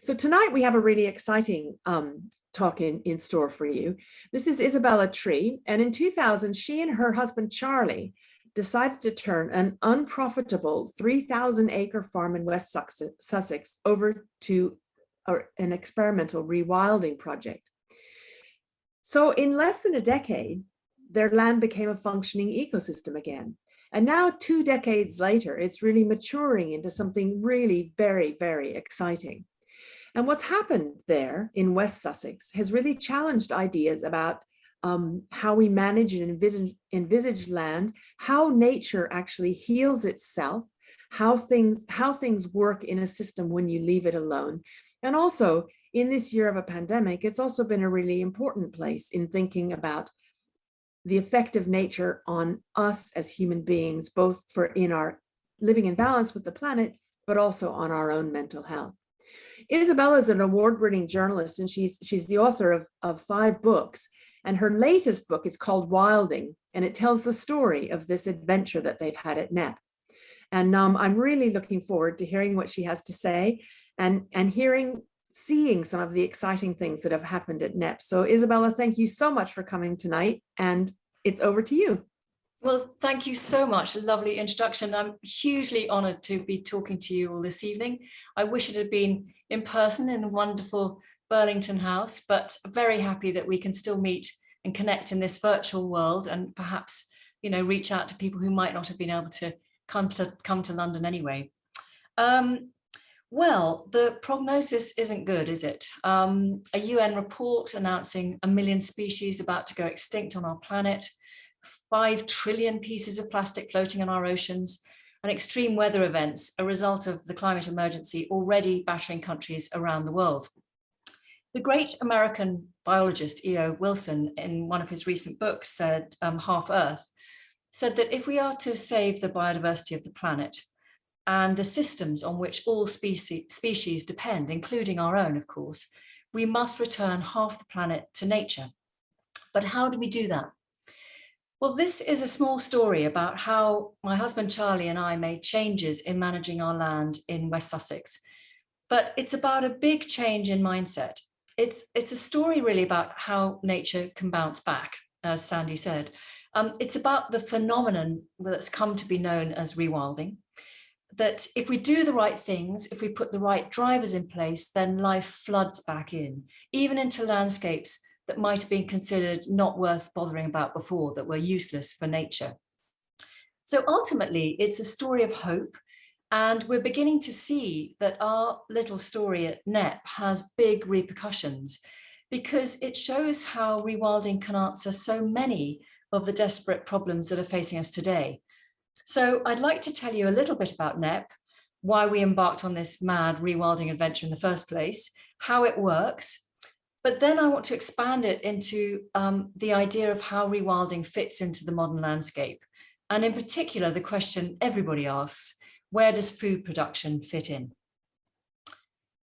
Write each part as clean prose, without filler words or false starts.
So tonight we have a really exciting talk in store for you. This is Isabella Tree, and in 2000, she and her husband Charlie decided to turn an unprofitable 3,000-acre farm in West Sussex over to an experimental rewilding project. So in less than a decade, their land became a functioning ecosystem again. And now 2 decades later, it's really maturing into something really very, very exciting. And what's happened there in West Sussex has really challenged ideas about how we manage and envisage land, how nature actually heals itself, how things work in a system when you leave it alone. And also, in this year of a pandemic, it's also been a really important place in thinking about the effect of nature on us as human beings, both in our living in balance with the planet, but also on our own mental health. Isabella is an award-winning journalist, and she's the author of 5 books. And her latest book is called Rewilding, and it tells the story of this adventure that they've had at Knepp. And I'm really looking forward to hearing what she has to say and seeing some of the exciting things that have happened at Knepp. So Isabella, thank you so much for coming tonight, and it's over to you. Well, thank you so much. A lovely introduction. I'm hugely honoured to be talking to you all this evening. I wish it had been in person in the wonderful Burlington House, but very happy that we can still meet and connect in this virtual world, and perhaps, you know, reach out to people who might not have been able to come to London anyway. Well, the prognosis isn't good, is it? A UN report announcing 1 million species about to go extinct on our planet, 5 trillion pieces of plastic floating in our oceans, and extreme weather events, a result of the climate emergency already battering countries around the world. The great American biologist E.O. Wilson, in one of his recent books, said, Half Earth, said that if we are to save the biodiversity of the planet and the systems on which all species depend, including our own, of course, we must return half the planet to nature. But how do we do that? Well, this is a small story about how my husband Charlie and I made changes in managing our land in West Sussex. But it's about a big change in mindset. It's a story really about how nature can bounce back, as Sandy said. It's about the phenomenon that's come to be known as rewilding, that if we do the right things, if we put the right drivers in place, then life floods back in, even into landscapes that might have been considered not worth bothering about before, that were useless for nature. So ultimately, it's a story of hope, and we're beginning to see that our little story at Knepp has big repercussions, because it shows how rewilding can answer so many of the desperate problems that are facing us today. So I'd like to tell you a little bit about Knepp, why we embarked on this mad rewilding adventure in the first place, how it works, but then I want to expand it into the idea of how rewilding fits into the modern landscape. And in particular, the question everybody asks, where does food production fit in?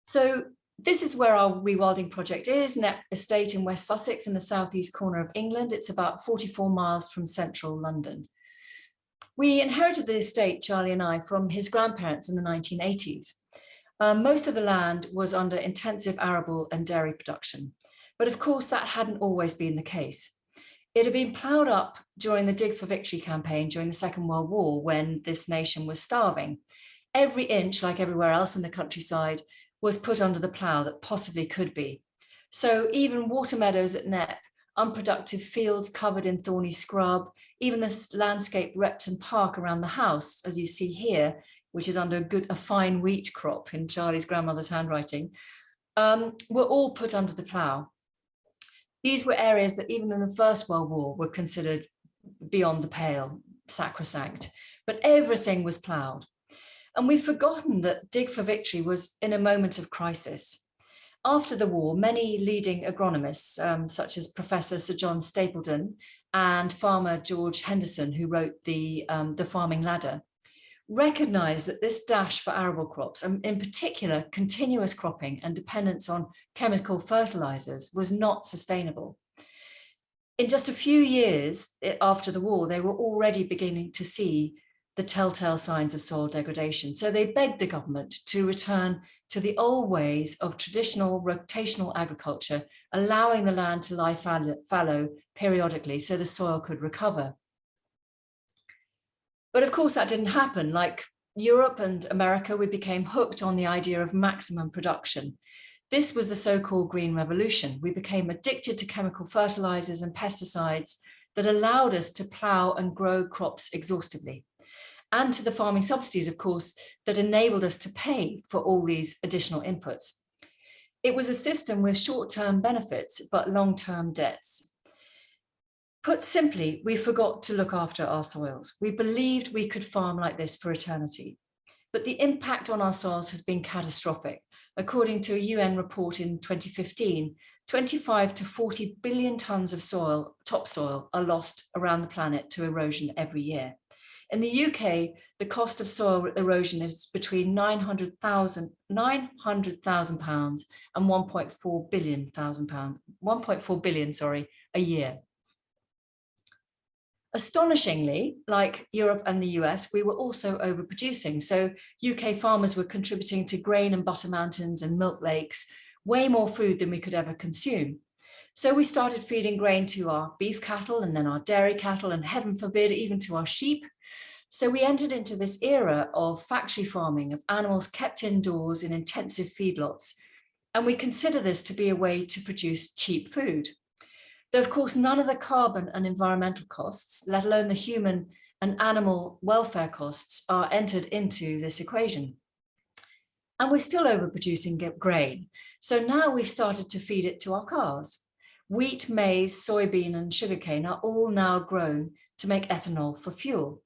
So this is where our rewilding project is, Knepp Estate in West Sussex in the southeast corner of England. It's about 44 miles from central London. We inherited the estate, Charlie and I, from his grandparents in the 1980s. Most of the land was under intensive arable and dairy production, but of course that hadn't always been the case. It had been ploughed up during the Dig for Victory campaign during the Second World War, when this nation was starving. Every inch, like everywhere else in the countryside, was put under the plough that possibly could be. So even water meadows at Knepp, unproductive fields covered in thorny scrub, even this landscape Repton Park around the house, as you see here, which is under a fine wheat crop in Charlie's grandmother's handwriting, were all put under the plough. These were areas that even in the First World War were considered beyond the pale, sacrosanct, but everything was ploughed. And we've forgotten that Dig for Victory was in a moment of crisis. After the war, many leading agronomists, such as Professor Sir John Stapledon and farmer George Henderson, who wrote the Farming Ladder, recognized that this dash for arable crops, and in particular continuous cropping and dependence on chemical fertilizers, was not sustainable. In just a few years after the war, they were already beginning to see the telltale signs of soil degradation. So they begged the government to return to the old ways of traditional rotational agriculture, allowing the land to lie fallow periodically so the soil could recover. But of course that didn't happen. Like Europe and America, we became hooked on the idea of maximum production. This was the so-called Green Revolution. We became addicted to chemical fertilizers and pesticides that allowed us to plow and grow crops exhaustively, and to the farming subsidies, of course, that enabled us to pay for all these additional inputs. It was a system with short-term benefits, but long-term debts. Put simply, we forgot to look after our soils. We believed we could farm like this for eternity, but the impact on our soils has been catastrophic. According to a UN report in 2015, 25 to 40 billion tons of soil, topsoil, are lost around the planet to erosion every year. In the UK, the cost of soil erosion is between £900,000 and £1.4 billion a year. Astonishingly, like Europe and the US, we were also overproducing. So UK farmers were contributing to grain and butter mountains and milk lakes, way more food than we could ever consume. So we started feeding grain to our beef cattle and then our dairy cattle, and heaven forbid, even to our sheep. So we entered into this era of factory farming, of animals kept indoors in intensive feedlots. And we consider this to be a way to produce cheap food. Though, of course, none of the carbon and environmental costs, let alone the human and animal welfare costs, are entered into this equation. And we're still overproducing grain. So now we've started to feed it to our cars. Wheat, maize, soybean, and sugarcane are all now grown to make ethanol for fuel.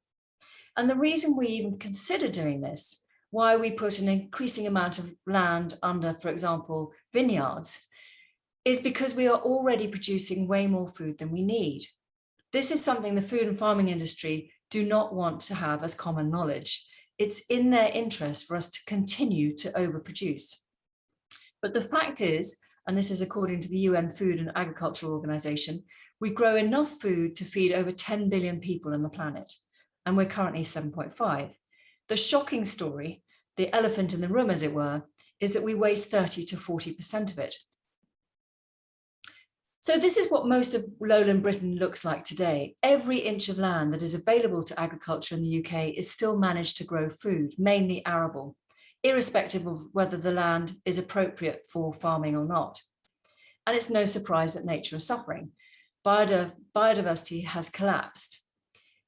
And the reason we even consider doing this, why we put an increasing amount of land under, for example, vineyards, is because we are already producing way more food than we need. This is something the food and farming industry do not want to have as common knowledge. It's in their interest for us to continue to overproduce. But the fact is, and this is according to the UN Food and Agriculture Organization, we grow enough food to feed over 10 billion people on the planet, and we're currently 7.5. The shocking story, the elephant in the room as it were, is that we waste 30 to 40% of it. So this is what most of lowland Britain looks like today. Every inch of land that is available to agriculture in the UK is still managed to grow food, mainly arable, irrespective of whether the land is appropriate for farming or not. And it's no surprise that nature is suffering. Biodiversity has collapsed.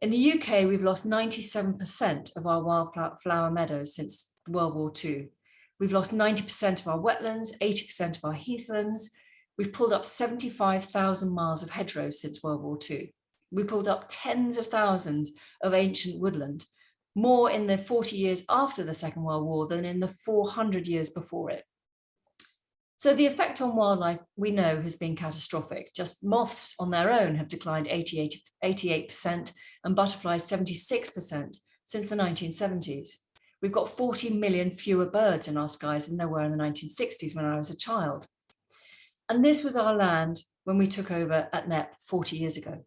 In the UK, we've lost 97% of our wildflower meadows since World War II. We've lost 90% of our wetlands, 80% of our heathlands. We've pulled up 75,000 miles of hedgerows since World War II. We pulled up tens of thousands of ancient woodland, more in the 40 years after the Second World War than in the 400 years before it. So the effect on wildlife, we know, has been catastrophic. Just moths on their own have declined 88%, and butterflies 76% since the 1970s. We've got 40 million fewer birds in our skies than there were in the 1960s when I was a child. And this was our land when we took over at Knepp 40 years ago.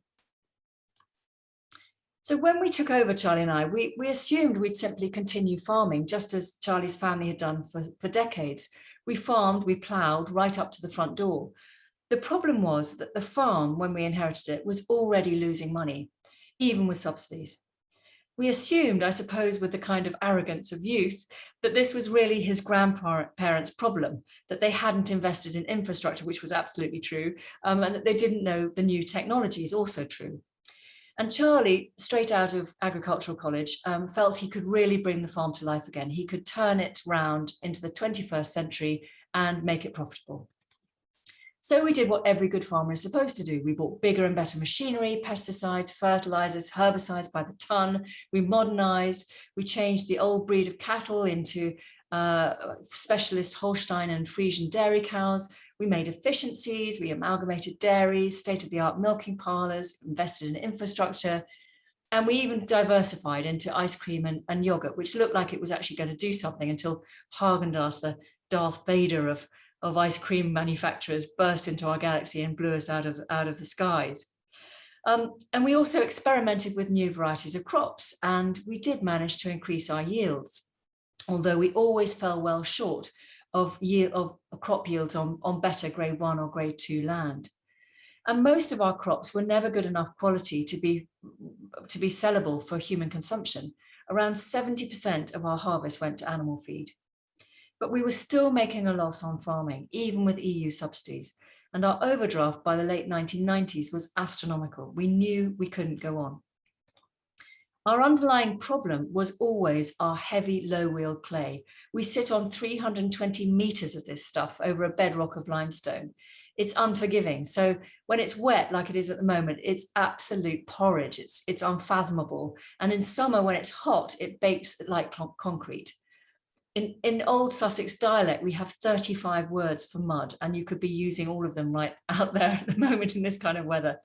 So when we took over, Charlie and I, we assumed we'd simply continue farming, just as Charlie's family had done for decades. We farmed, we ploughed right up to the front door. The problem was that the farm, when we inherited it, was already losing money, even with subsidies. We assumed, I suppose, with the kind of arrogance of youth, that this was really his grandparents' problem, that they hadn't invested in infrastructure, which was absolutely true, and that they didn't know the new technology is also true. And Charlie, straight out of agricultural college, felt he could really bring the farm to life again. He could turn it round into the 21st century and make it profitable. So we did what every good farmer is supposed to do. We bought bigger and better machinery, pesticides, fertilizers, herbicides by the ton. We modernized, we changed the old breed of cattle into specialist Holstein and Friesian dairy cows. We made efficiencies, we amalgamated dairies, state-of-the-art milking parlors, invested in infrastructure, and we even diversified into ice cream and yogurt, which looked like it was actually going to do something until Haagen-Dazs, the Darth Vader of ice cream manufacturers, burst into our galaxy and blew us out of the skies. And we also experimented with new varieties of crops, and we did manage to increase our yields, although we always fell well short of crop yields on better grade 1 or grade 2 land. And most of our crops were never good enough quality to be sellable for human consumption. Around 70% of our harvest went to animal feed. But we were still making a loss on farming, even with EU subsidies. And our overdraft by the late 1990s was astronomical. We knew we couldn't go on. Our underlying problem was always our heavy low-wheeled clay. We sit on 320 meters of this stuff over a bedrock of limestone. It's unforgiving. So when it's wet, like it is at the moment, it's absolute porridge. It's unfathomable. And in summer, when it's hot, it bakes like concrete. In Old Sussex dialect, we have 35 words for mud, and you could be using all of them right out there at the moment in this kind of weather.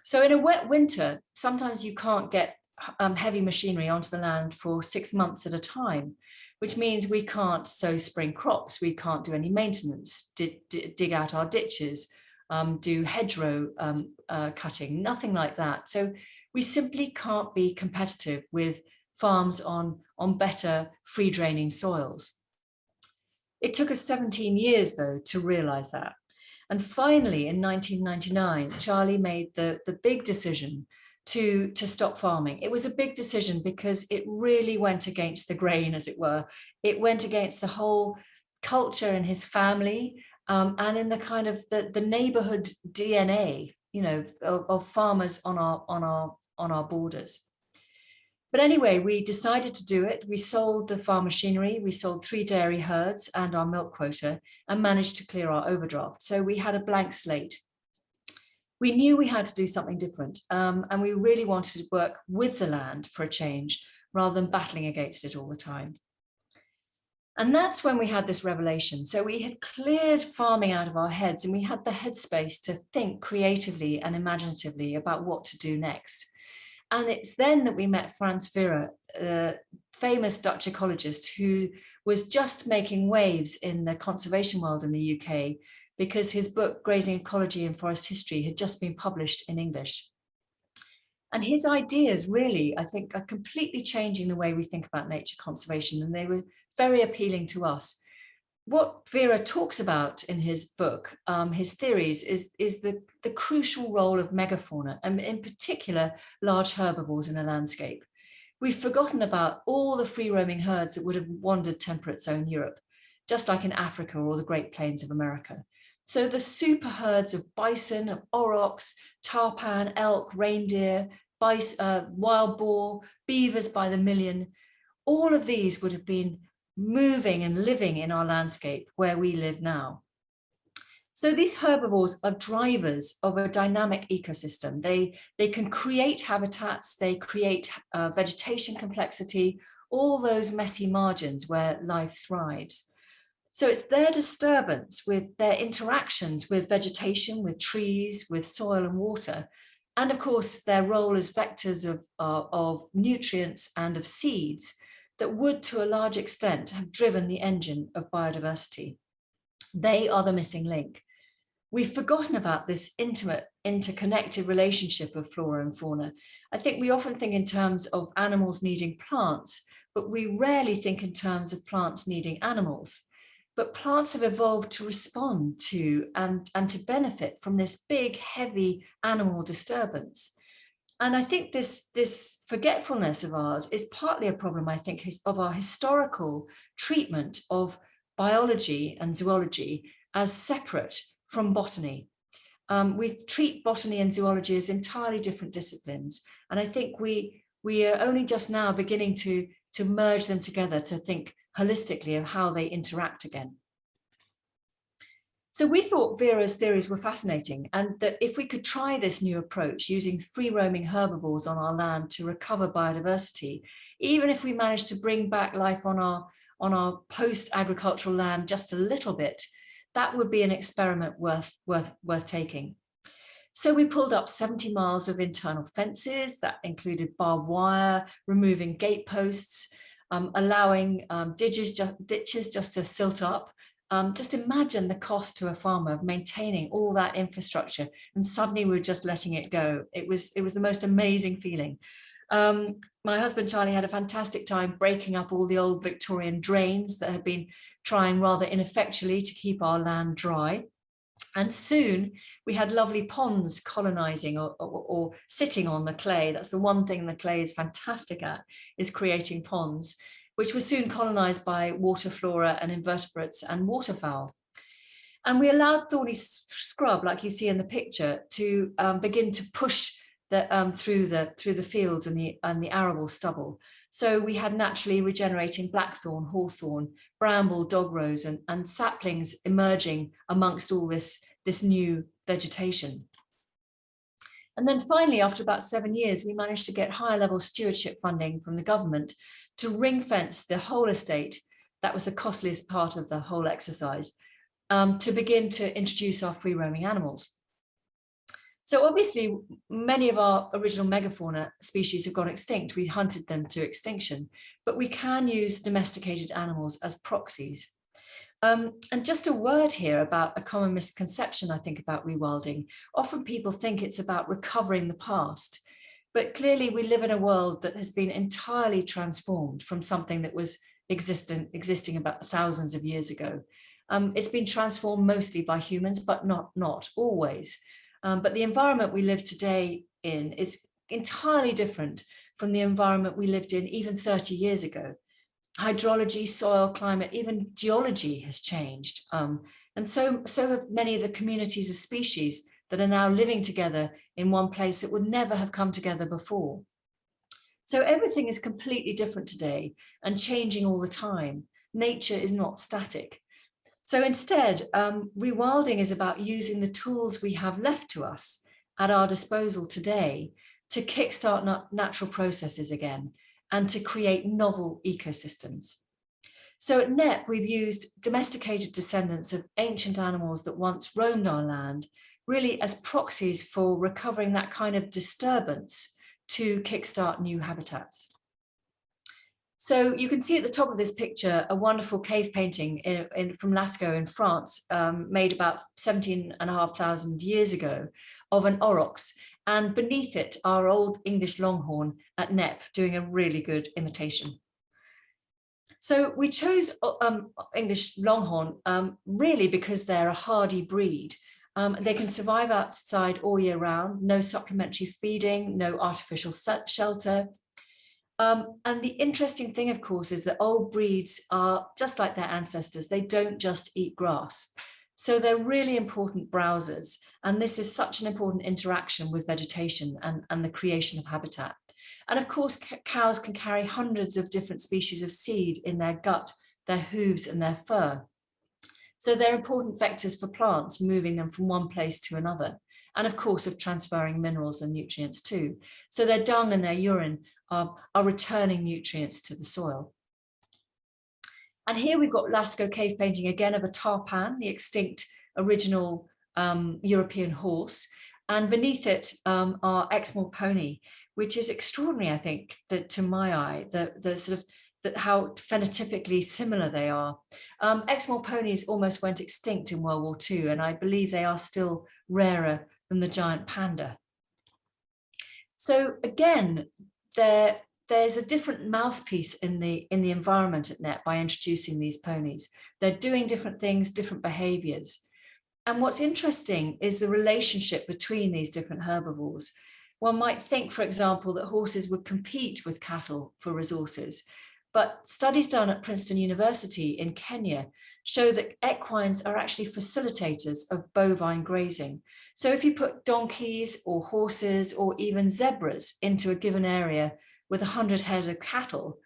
So in a wet winter, sometimes you can't get heavy machinery onto the land for 6 months at a time, which means we can't sow spring crops, we can't do any maintenance, dig out our ditches, do hedgerow cutting, nothing like that. So we simply can't be competitive with farms on better free draining soils. It took us 17 years though to realize that. And finally in 1999, Charlie made the big decision to stop farming. It was a big decision because it really went against the grain, as it were. It went against the whole culture in his family and in the kind of the neighborhood DNA, you know, of farmers on our borders. But anyway, we decided to do it. We sold the farm machinery, we sold 3 dairy herds and our milk quota, and managed to clear our overdraft. So we had a blank slate. We knew we had to do something different, and we really wanted to work with the land for a change rather than battling against it all the time. And that's when we had this revelation. So we had cleared farming out of our heads, and we had the headspace to think creatively and imaginatively about what to do next. And it's then that we met Frans Vera, a famous Dutch ecologist who was just making waves in the conservation world in the UK, because his book, Grazing Ecology and Forest History, had just been published in English. And his ideas really, I think, are completely changing the way we think about nature conservation, and they were very appealing to us. What Vera talks about in his book, his theories, is the crucial role of megafauna, and in particular, large herbivores in a landscape. We've forgotten about all the free-roaming herds that would have wandered temperate zone Europe, just like in Africa or the Great Plains of America. So the super herds of bison, of aurochs, tarpan, elk, reindeer, wild boar, beavers by the million, all of these would have been moving and living in our landscape where we live now. So these herbivores are drivers of a dynamic ecosystem. They can create habitats, they create vegetation complexity, all those messy margins where life thrives. So it's their disturbance with their interactions with vegetation, with trees, with soil and water, and of course their role as vectors of nutrients and of seeds that would to a large extent have driven the engine of biodiversity. They are the missing link. We've forgotten about this intimate, interconnected relationship of flora and fauna. I think we often think in terms of animals needing plants, but we rarely think in terms of plants needing animals. But plants have evolved to respond to and to benefit from this big, heavy animal disturbance. And I think this forgetfulness of ours is partly a problem, I think, of our historical treatment of biology and zoology as separate from botany. We treat botany and zoology as entirely different disciplines. And I think we are only just now beginning to merge them together, to think holistically of how they interact again. So we thought Vera's theories were fascinating, and that if we could try this new approach using free-roaming herbivores on our land to recover biodiversity, even if we managed to bring back life on our post-agricultural land just a little bit, that would be an experiment worth taking. So we pulled up 70 miles of internal fences that included barbed wire, removing gate posts, allowing ditches just to silt up, Just imagine the cost to a farmer of maintaining all that infrastructure, and suddenly we're just letting it go. It was the most amazing feeling. My husband Charlie had a fantastic time breaking up all the old Victorian drains that had been trying rather ineffectually to keep our land dry. And soon we had lovely ponds colonizing or sitting on the clay. That's the one thing the clay is fantastic at, is creating ponds, which were soon colonized by water flora and invertebrates and waterfowl. And we allowed thorny scrub, like you see in the picture, to begin to push through the fields and the arable stubble. So we had naturally regenerating blackthorn, hawthorn, bramble, dog rose, and saplings emerging amongst all this new vegetation. And then finally, after about 7 years, we managed to get higher level stewardship funding from the government to ring fence the whole estate. That was the costliest part of the whole exercise, to begin to introduce our free roaming animals. So obviously, many of our original megafauna species have gone extinct. We hunted them to extinction, but we can use domesticated animals as proxies. And just a word here about a common misconception, I think, about rewilding. Often people think it's about recovering the past, but clearly we live in a world that has been entirely transformed from something that was existing about thousands of years ago. It's been transformed mostly by humans, but not always. But the environment we live today in is entirely different from the environment we lived in even 30 years ago. Hydrology, soil, climate, even geology has changed. And so have many of the communities of species that are now living together in one place that would never have come together before. So everything is completely different today and changing all the time. Nature is not static. So instead, rewilding is about using the tools we have left to us at our disposal today to kickstart natural processes again and to create novel ecosystems. So at Knepp, we've used domesticated descendants of ancient animals that once roamed our land, really as proxies for recovering that kind of disturbance to kickstart new habitats. So you can see at the top of this picture a wonderful cave painting from Lascaux in France, made about 17,500 years ago, of an aurochs. And beneath it, our old English longhorn at Knepp, doing a really good imitation. So we chose English longhorn really because they're a hardy breed. They can survive outside all year round, no supplementary feeding, no artificial shelter. And the interesting thing, of course, is that old breeds are just like their ancestors. They don't just eat grass. So they're really important browsers. And this is such an important interaction with vegetation and the creation of habitat. And of course, cows can carry hundreds of different species of seed in their gut, their hooves and their fur. So they're important vectors for plants, moving them from one place to another. And of course, of transferring minerals and nutrients too. So their dung and their urine are returning nutrients to the soil. And here we've got Lascaux cave painting again of a tarpan, the extinct original European horse. And beneath it our Exmoor pony, which is extraordinary, I think, that to my eye, the sort of how phenotypically similar they are. Exmoor ponies almost went extinct in World War II, and I believe they are still rarer than the giant panda. So again, there's a different mouthpiece in the environment at Knepp by introducing these ponies. They're doing different things, different behaviors. And what's interesting is the relationship between these different herbivores. One might think, for example, that horses would compete with cattle for resources, but studies done at Princeton University in Kenya show that equines are actually facilitators of bovine grazing. So if you put donkeys or horses or even zebras into a given area with 100 head of cattle,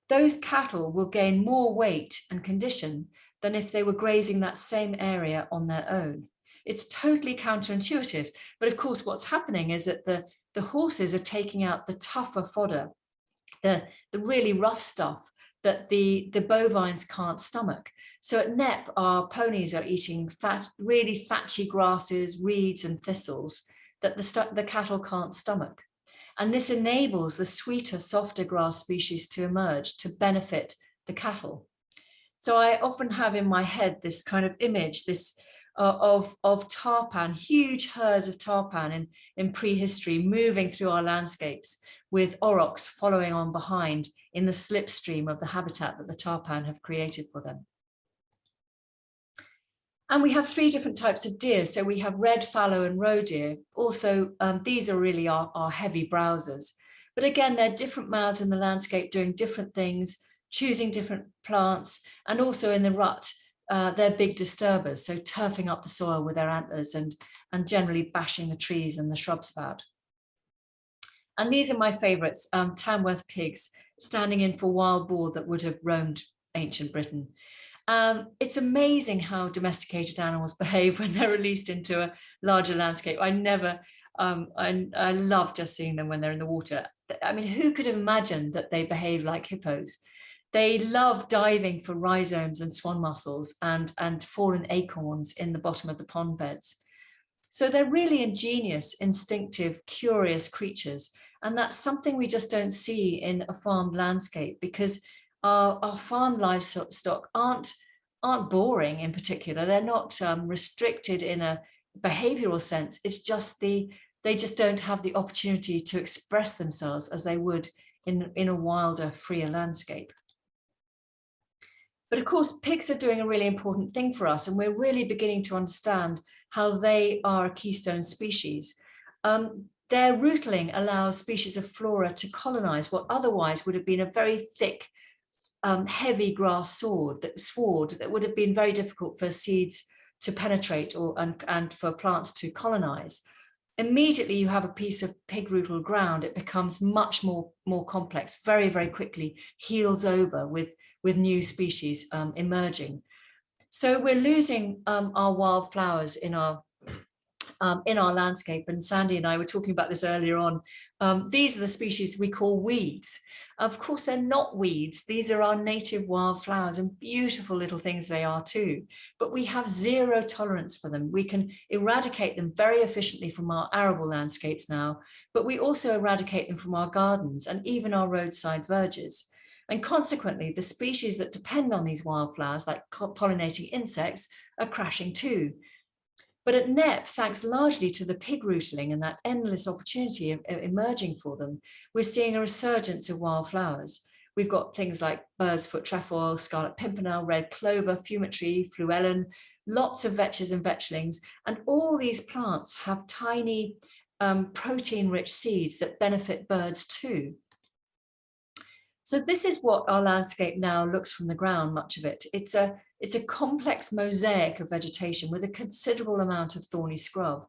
those cattle will gain more weight and condition than if they were grazing that same area on their own. It's totally counterintuitive, but of course what's happening is that the horses are taking out the tougher fodder, the really rough stuff that the bovines can't stomach. So at Knepp, our ponies are eating really thatchy grasses, reeds and thistles that the cattle can't stomach. And this enables the sweeter, softer grass species to emerge to benefit the cattle. So I often have in my head this kind of image, this of tarpan, huge herds of tarpan in prehistory moving through our landscapes with aurochs following on behind in the slipstream of the habitat that the tarpan have created for them. And we have 3 different types of deer. So we have red, fallow and roe deer. Also, these are really our heavy browsers. But again, they're different mouths in the landscape doing different things, choosing different plants, and also in the rut, they're big disturbers, so turfing up the soil with their antlers and generally bashing the trees and the shrubs about. And these are my favourites, Tamworth pigs, standing in for wild boar that would have roamed ancient Britain. It's amazing how domesticated animals behave when they're released into a larger landscape. I love just seeing them when they're in the water. I mean, who could have imagined that they behave like hippos? They love diving for rhizomes and swan mussels and fallen acorns in the bottom of the pond beds. So they're really ingenious, instinctive, curious creatures. And that's something we just don't see in a farmed landscape, because our farmed livestock aren't boring in particular. They're not restricted in a behavioral sense. It's just they just don't have the opportunity to express themselves as they would in a wilder, freer landscape. But of course, pigs are doing a really important thing for us, and we're really beginning to understand how they are a keystone species. Their rootling allows species of flora to colonize what otherwise would have been a very thick, heavy grass sward that would have been very difficult for seeds to penetrate and for plants to colonize. Immediately you have a piece of pig rootled ground, it becomes much more complex, very, very quickly heals over with new species emerging. So we're losing our wildflowers in our landscape, and Sandy and I were talking about this earlier on. These are the species we call weeds. Of course, they're not weeds. These are our native wildflowers, and beautiful little things they are too. But we have zero tolerance for them. We can eradicate them very efficiently from our arable landscapes now, but we also eradicate them from our gardens and even our roadside verges. And consequently, the species that depend on these wildflowers, like pollinating insects, are crashing too. But at Knepp, thanks largely to the pig rootling and that endless opportunity of emerging for them, we're seeing a resurgence of wildflowers. We've got things like bird's foot trefoil, scarlet pimpernel, red clover, fumitree, fluellen, lots of vetches and vetchlings, and all these plants have tiny protein-rich seeds that benefit birds too. So this is what our landscape now looks from the ground, much of it. It's a complex mosaic of vegetation with a considerable amount of thorny scrub.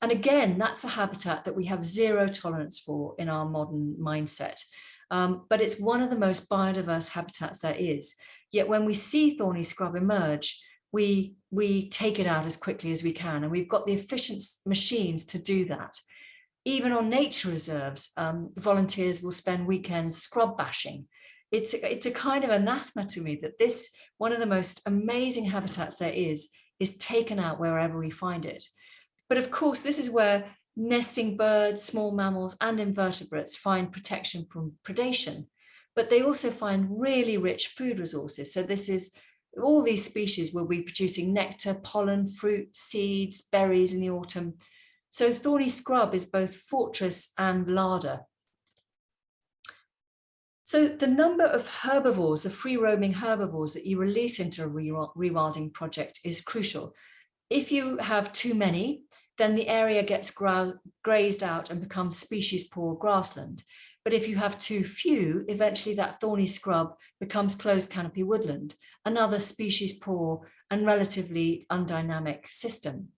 And again, that's a habitat that we have zero tolerance for in our modern mindset. But it's one of the most biodiverse habitats there is. Yet when we see thorny scrub emerge, we take it out as quickly as we can. And we've got the efficient machines to do that. Even on nature reserves, volunteers will spend weekends scrub bashing. It's a kind of anathema to me that this, one of the most amazing habitats there is taken out wherever we find it. But of course, this is where nesting birds, small mammals and invertebrates find protection from predation, but they also find really rich food resources. So this is, all these species will be producing nectar, pollen, fruit, seeds, berries in the autumn. So thorny scrub is both fortress and larder. So the number of herbivores, the free-roaming herbivores that you release into a rewilding project is crucial. If you have too many, then the area gets grazed out and becomes species-poor grassland. But if you have too few, eventually that thorny scrub becomes closed canopy woodland, another species-poor and relatively undynamic system.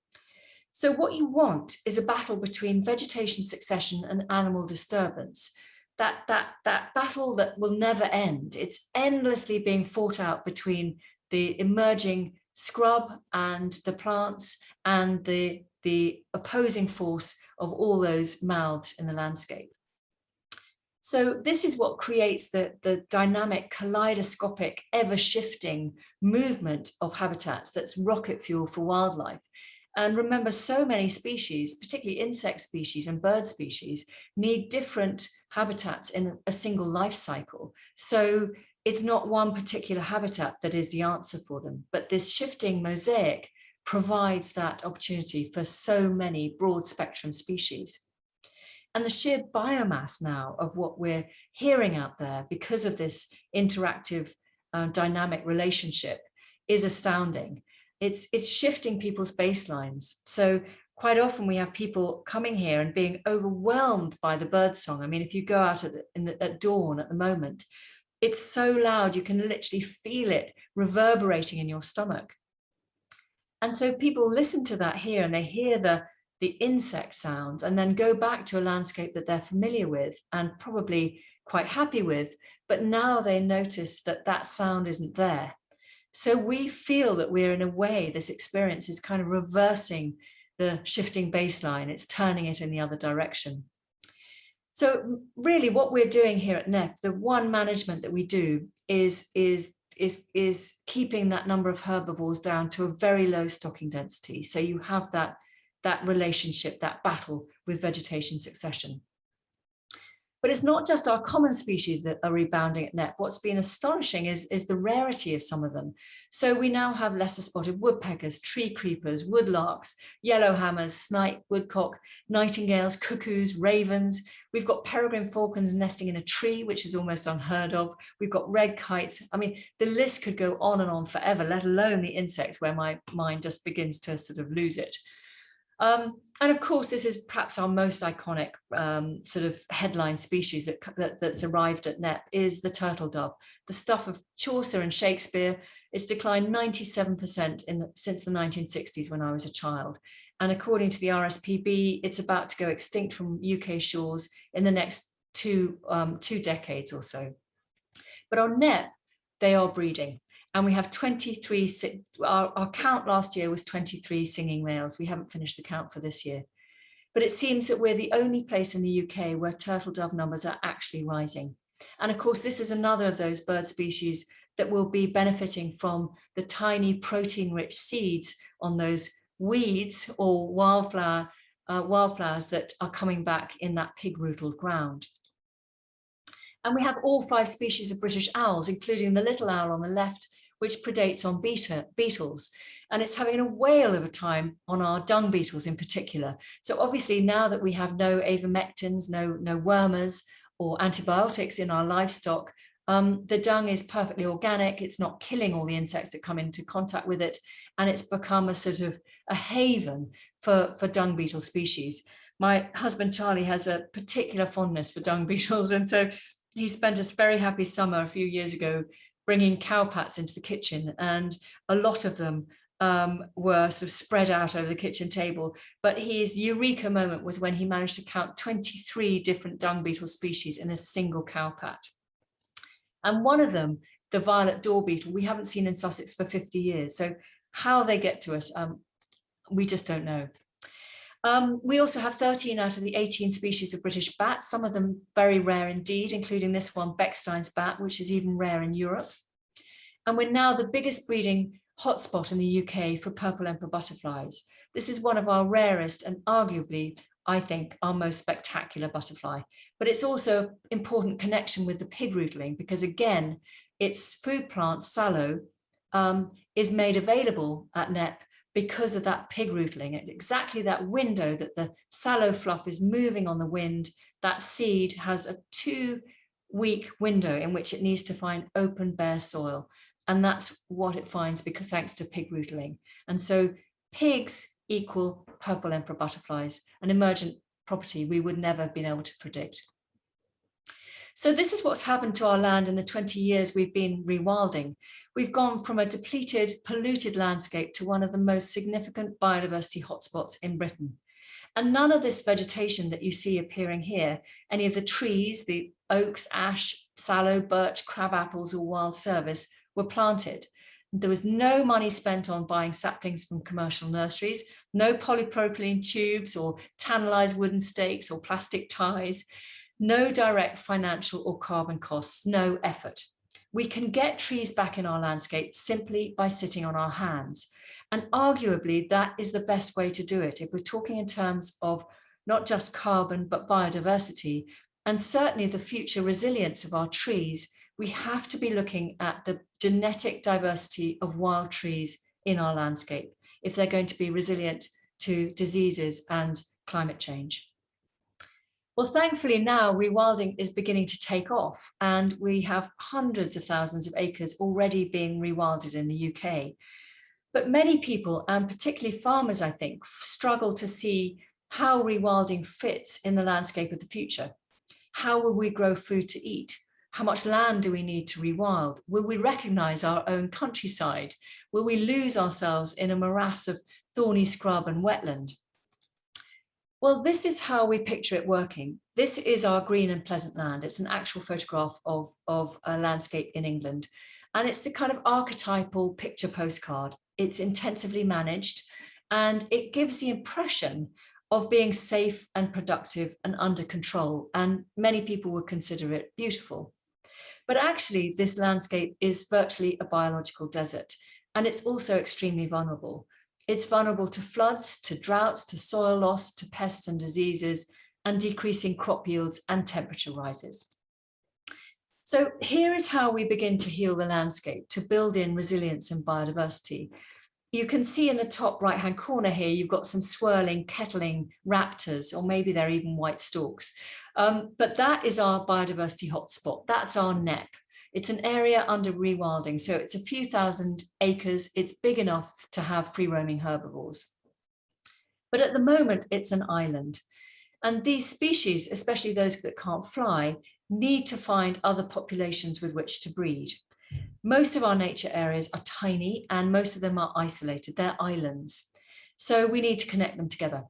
So what you want is a battle between vegetation succession and animal disturbance. That battle that will never end. It's endlessly being fought out between the emerging scrub and the plants and the opposing force of all those mouths in the landscape. So this is what creates the dynamic, kaleidoscopic, ever-shifting movement of habitats that's rocket fuel for wildlife. And remember, so many species, particularly insect species and bird species, need different habitats in a single life cycle. So it's not one particular habitat that is the answer for them, but this shifting mosaic provides that opportunity for so many broad spectrum species. And the sheer biomass now of what we're hearing out there because of this interactive dynamic relationship is astounding. It's shifting people's baselines. So quite often we have people coming here and being overwhelmed by the birdsong. I mean, if you go out at dawn at the moment, it's so loud, you can literally feel it reverberating in your stomach. And so people listen to that here and they hear the insect sounds and then go back to a landscape that they're familiar with and probably quite happy with, but now they notice that that sound isn't there. So we feel that we're, in a way, this experience is kind of reversing the shifting baseline. It's turning it in the other direction. So really what we're doing here at Knepp, the one management that we do is keeping that number of herbivores down to a very low stocking density. So you have that relationship, that battle with vegetation succession. But it's not just our common species that are rebounding at Knepp. What's been astonishing is the rarity of some of them. So we now have lesser spotted woodpeckers, tree creepers, woodlarks, yellowhammers, snipe, woodcock, nightingales, cuckoos, ravens. We've got peregrine falcons nesting in a tree, which is almost unheard of. We've got red kites. I mean, the list could go on and on forever, let alone the insects, where my mind just begins to sort of lose it. And of course, this is perhaps our most iconic sort of headline species that's arrived at Knepp is the turtle dove, the stuff of Chaucer and Shakespeare. It's declined 97% since the 1960s when I was a child. And according to the RSPB, it's about to go extinct from UK shores in the next two decades or so. But on Knepp, they are breeding. And we have 23, our count last year was 23 singing males. We haven't finished the count for this year. But it seems that we're the only place in the UK where turtle dove numbers are actually rising. And of course, this is another of those bird species that will be benefiting from the tiny protein-rich seeds on those weeds or wildflowers that are coming back in that pig-rootled ground. And we have all 5 species of British owls, including the little owl on the left, which predates on beetles. And it's having a whale of a time on our dung beetles in particular. So obviously now that we have no avermectins, no wormers or antibiotics in our livestock, the dung is perfectly organic. It's not killing all the insects that come into contact with it. And it's become a sort of a haven for dung beetle species. My husband, Charlie, has a particular fondness for dung beetles. And so he spent a very happy summer a few years ago bringing cowpats into the kitchen, and a lot of them were sort of spread out over the kitchen table. But his eureka moment was when he managed to count 23 different dung beetle species in a single cowpat. And one of them, the violet door beetle, we haven't seen in Sussex for 50 years. So how they get to us, we just don't know. We also have 13 out of the 18 species of British bats, some of them very rare indeed, including this one, Beckstein's bat, which is even rare in Europe. And we're now the biggest breeding hotspot in the UK for purple emperor butterflies. This is one of our rarest and arguably, I think, our most spectacular butterfly. But it's also an important connection with the pig rootling because, again, its food plant, sallow, is made available at Knepp because of that pig rootling. It's exactly that window that the sallow fluff is moving on the wind. That seed has a 2-week window in which it needs to find open, bare soil. And that's what it finds because thanks to pig rootling. And so pigs equal purple emperor butterflies, an emergent property we would never have been able to predict. So this is what's happened to our land in the 20 years we've been rewilding. We've gone from a depleted, polluted landscape to one of the most significant biodiversity hotspots in Britain. And none of this vegetation that you see appearing here, any of the trees, the oaks, ash, sallow, birch, crab apples, or wild service were planted. There was no money spent on buying saplings from commercial nurseries, no polypropylene tubes or tannalized wooden stakes or plastic ties. No direct financial or carbon costs, no effort. We can get trees back in our landscape simply by sitting on our hands. And arguably, that is the best way to do it. If we're talking in terms of not just carbon, but biodiversity, and certainly the future resilience of our trees, we have to be looking at the genetic diversity of wild trees in our landscape if they're going to be resilient to diseases and climate change. Well, thankfully now rewilding is beginning to take off, and we have hundreds of thousands of acres already being rewilded in the UK. But many people, and particularly farmers, I think, struggle to see how rewilding fits in the landscape of the future. How will we grow food to eat? How much land do we need to rewild? Will we recognise our own countryside? Will we lose ourselves in a morass of thorny scrub and wetland? Well, this is how we picture it working. This is our green and pleasant land. It's an actual photograph of a landscape in England. And it's the kind of archetypal picture postcard. It's intensively managed, and it gives the impression of being safe and productive and under control. And many people would consider it beautiful. But actually, this landscape is virtually a biological desert, and it's also extremely vulnerable. It's vulnerable to floods, to droughts, to soil loss, to pests and diseases, and decreasing crop yields and temperature rises. So here is how we begin to heal the landscape, to build in resilience and biodiversity. You can see in the top right-hand corner here, you've got some swirling, kettling raptors, or maybe they're even white storks. But that is our biodiversity hotspot. That's our Knepp. It's an area under rewilding, so it's a few thousand acres. It's big enough to have free-roaming herbivores. But at the moment, it's an island. And these species, especially those that can't fly, need to find other populations with which to breed. Most of our nature areas are tiny, and most of them are isolated. They're islands. So we need to connect them together.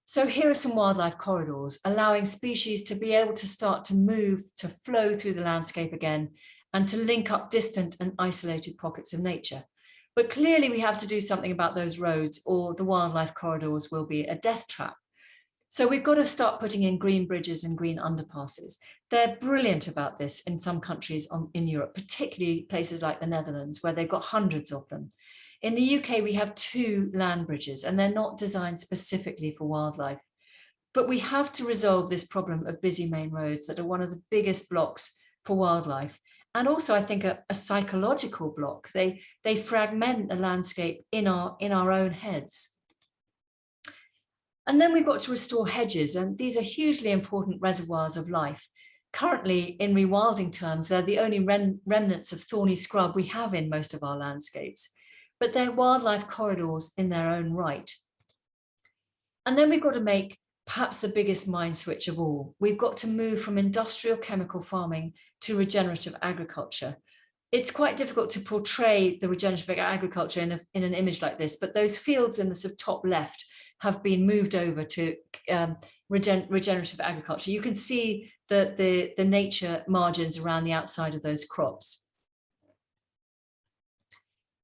So here are some wildlife corridors, allowing species to be able to start to move, to flow through the landscape again, and to link up distant and isolated pockets of nature. But clearly we have to do something about those roads, or the wildlife corridors will be a death trap. So we've got to start putting in green bridges and green underpasses. They're brilliant about this in some countries in Europe, particularly places like the Netherlands, where they've got hundreds of them. In the UK, we have 2 land bridges, and they're not designed specifically for wildlife. But we have to resolve this problem of busy main roads that are one of the biggest blocks for wildlife. And also, I think, a psychological block. They fragment the landscape in our own heads. And then we've got to restore hedges, and these are hugely important reservoirs of life. Currently, in rewilding terms, they're the only remnants of thorny scrub we have in most of our landscapes, but they're wildlife corridors in their own right. And then we've got to make perhaps the biggest mind switch of all. We've got to move from industrial chemical farming to regenerative agriculture. It's quite difficult to portray the regenerative agriculture in an image like this, but those fields in the sort of top left have been moved over to regenerative agriculture. You can see the nature margins around the outside of those crops.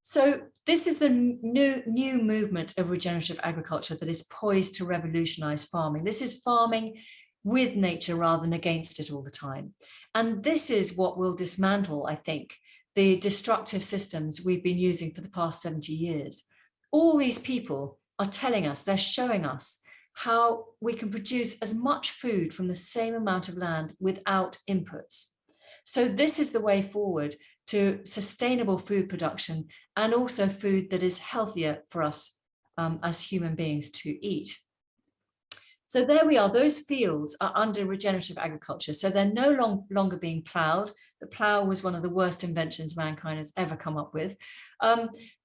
So this is the new movement of regenerative agriculture that is poised to revolutionize farming. This is farming with nature rather than against it all the time. And this is what will dismantle, I think, the destructive systems we've been using for the past 70 years. All these people are telling us, they're showing us how we can produce as much food from the same amount of land without inputs. So this is the way forward to sustainable food production, and also food that is healthier for us as human beings to eat. So there we are, those fields are under regenerative agriculture. So they're no longer being ploughed. The plough was one of the worst inventions mankind has ever come up with.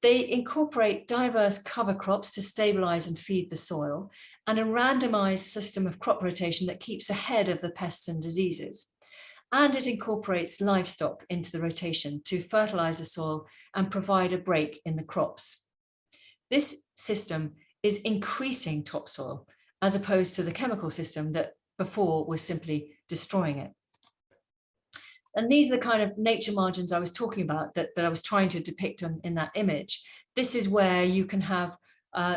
They incorporate diverse cover crops to stabilize and feed the soil, and a randomized system of crop rotation that keeps ahead of the pests and diseases. And it incorporates livestock into the rotation to fertilize the soil and provide a break in the crops. This system is increasing topsoil, as opposed to the chemical system that before was simply destroying it. And these are the kind of nature margins I was talking about that I was trying to depict in that image. This is where you can have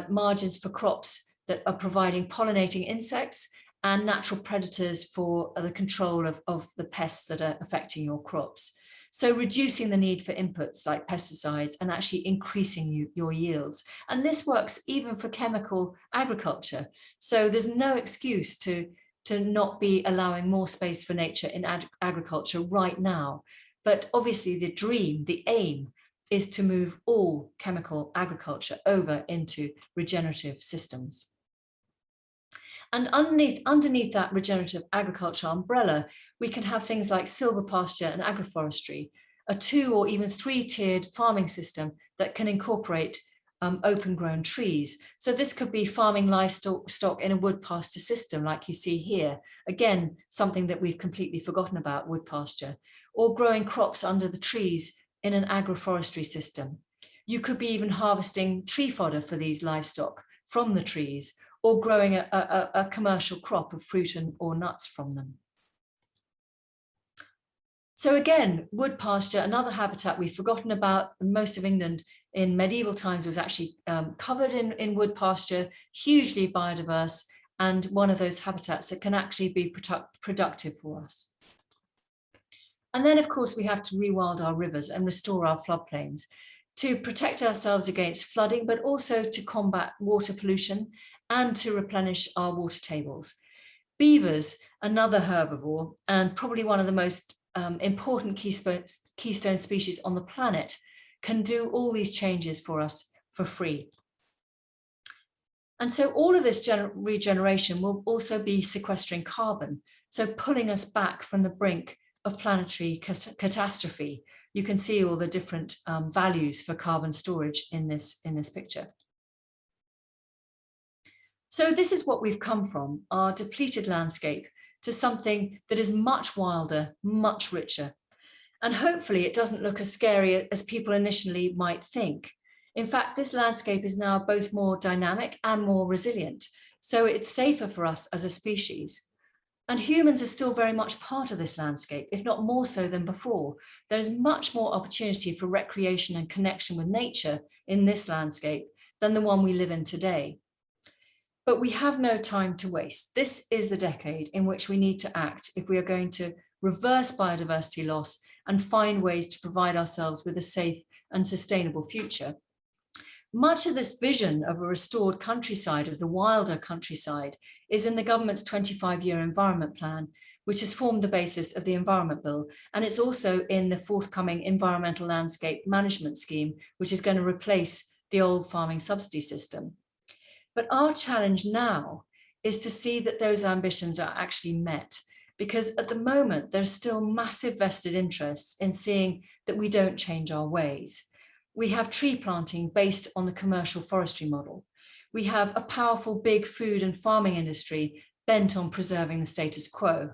margins for crops that are providing pollinating insects and natural predators for the control of the pests that are affecting your crops. So reducing the need for inputs like pesticides and actually increasing your yields. And this works even for chemical agriculture. So there's no excuse to not be allowing more space for nature in agriculture right now. But obviously the dream, the aim, is to move all chemical agriculture over into regenerative systems. And underneath that regenerative agriculture umbrella, we can have things like silvopasture and agroforestry, a 2 or even 3-tiered farming system that can incorporate open grown trees. So this could be farming livestock in a wood pasture system like you see here. Again, something that we've completely forgotten about, wood pasture, or growing crops under the trees in an agroforestry system. You could be even harvesting tree fodder for these livestock from the trees, or growing a commercial crop of fruit or nuts from them. So again, wood pasture, another habitat we've forgotten about. Most of England in medieval times was actually covered in wood pasture, hugely biodiverse, and one of those habitats that can actually be productive for us. And then, of course, we have to rewild our rivers and restore our floodplains to protect ourselves against flooding, but also to combat water pollution and to replenish our water tables. Beavers, another herbivore, and probably one of the most important keystone species on the planet, can do all these changes for us for free. And so all of this regeneration will also be sequestering carbon, so pulling us back from the brink of planetary catastrophe. You can see all the different values for carbon storage in this picture. So this is what we've come from, our depleted landscape, to something that is much wilder, much richer. And hopefully it doesn't look as scary as people initially might think. In fact, this landscape is now both more dynamic and more resilient, so it's safer for us as a species. And humans are still very much part of this landscape, if not more so than before. There is much more opportunity for recreation and connection with nature in this landscape than the one we live in today. But we have no time to waste. This is the decade in which we need to act if we are going to reverse biodiversity loss and find ways to provide ourselves with a safe and sustainable future. Much of this vision of a restored countryside, of the wilder countryside, is in the government's 25-year environment plan, which has formed the basis of the Environment Bill. And it's also in the forthcoming Environmental Landscape Management Scheme, which is going to replace the old farming subsidy system. But our challenge now is to see that those ambitions are actually met, because at the moment, there's still massive vested interests in seeing that we don't change our ways. We have tree planting based on the commercial forestry model. We have a powerful big food and farming industry bent on preserving the status quo.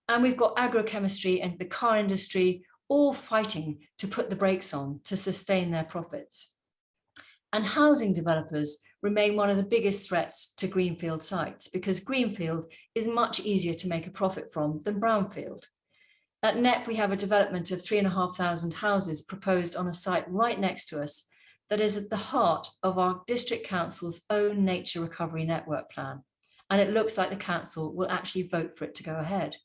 And we've got agrochemistry and the car industry all fighting to put the brakes on to sustain their profits. And housing developers remain one of the biggest threats to greenfield sites, because greenfield is much easier to make a profit from than brownfield. At Knepp, we have a development of 3,500 houses proposed on a site right next to us that is at the heart of our district council's own nature recovery network plan. And it looks like the council will actually vote for it to go ahead.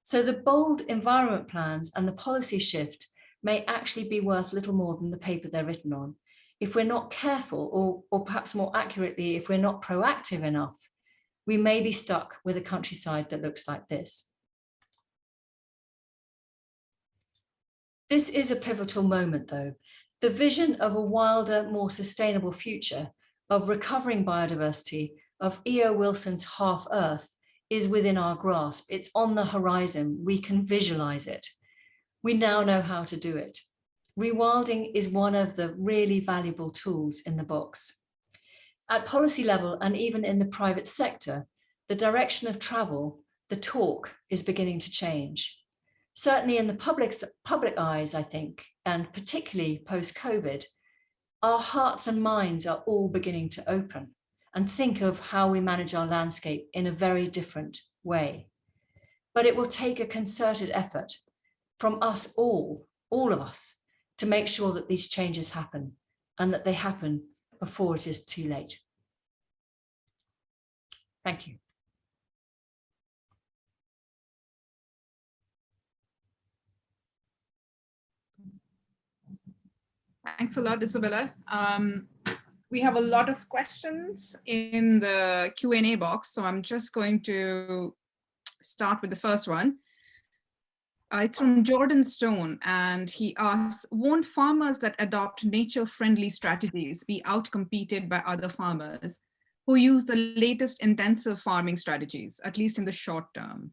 So the bold environment plans and the policy shift may actually be worth little more than the paper they're written on. If we're not careful, or perhaps more accurately, if we're not proactive enough, we may be stuck with a countryside that looks like this. This is a pivotal moment, though. The vision of a wilder, more sustainable future, of recovering biodiversity, of E.O. Wilson's Half Earth, is within our grasp. It's on the horizon. We can visualize it. We now know how to do it. Rewilding is one of the really valuable tools in the box. At policy level and even in the private sector, the direction of travel, the talk, is beginning to change. Certainly in the public eyes, I think, and particularly post-COVID, our hearts and minds are all beginning to open and think of how we manage our landscape in a very different way. But it will take a concerted effort from us all of us, to make sure that these changes happen and that they happen before it is too late. Thank you. Thanks a lot, Isabella. We have a lot of questions in the Q&A box, so I'm just going to start with the first one. It's from Jordan Stone, and he asks, won't farmers that adopt nature-friendly strategies be outcompeted by other farmers who use the latest intensive farming strategies, at least in the short term?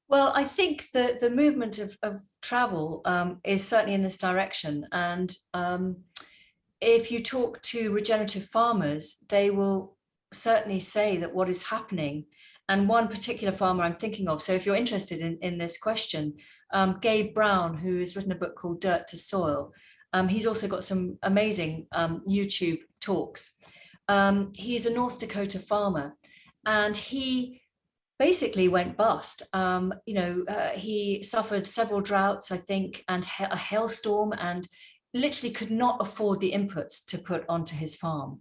Well, I think that the movement of travel is certainly in this direction. And if you talk to regenerative farmers, they will certainly say that what is happening, and one particular farmer I'm thinking of, so if you're interested in this question, Gabe Brown, who has written a book called Dirt to Soil, he's also got some amazing YouTube talks. He's a North Dakota farmer, and he basically went bust. He suffered several droughts, I think, and a hailstorm, and literally could not afford the inputs to put onto his farm.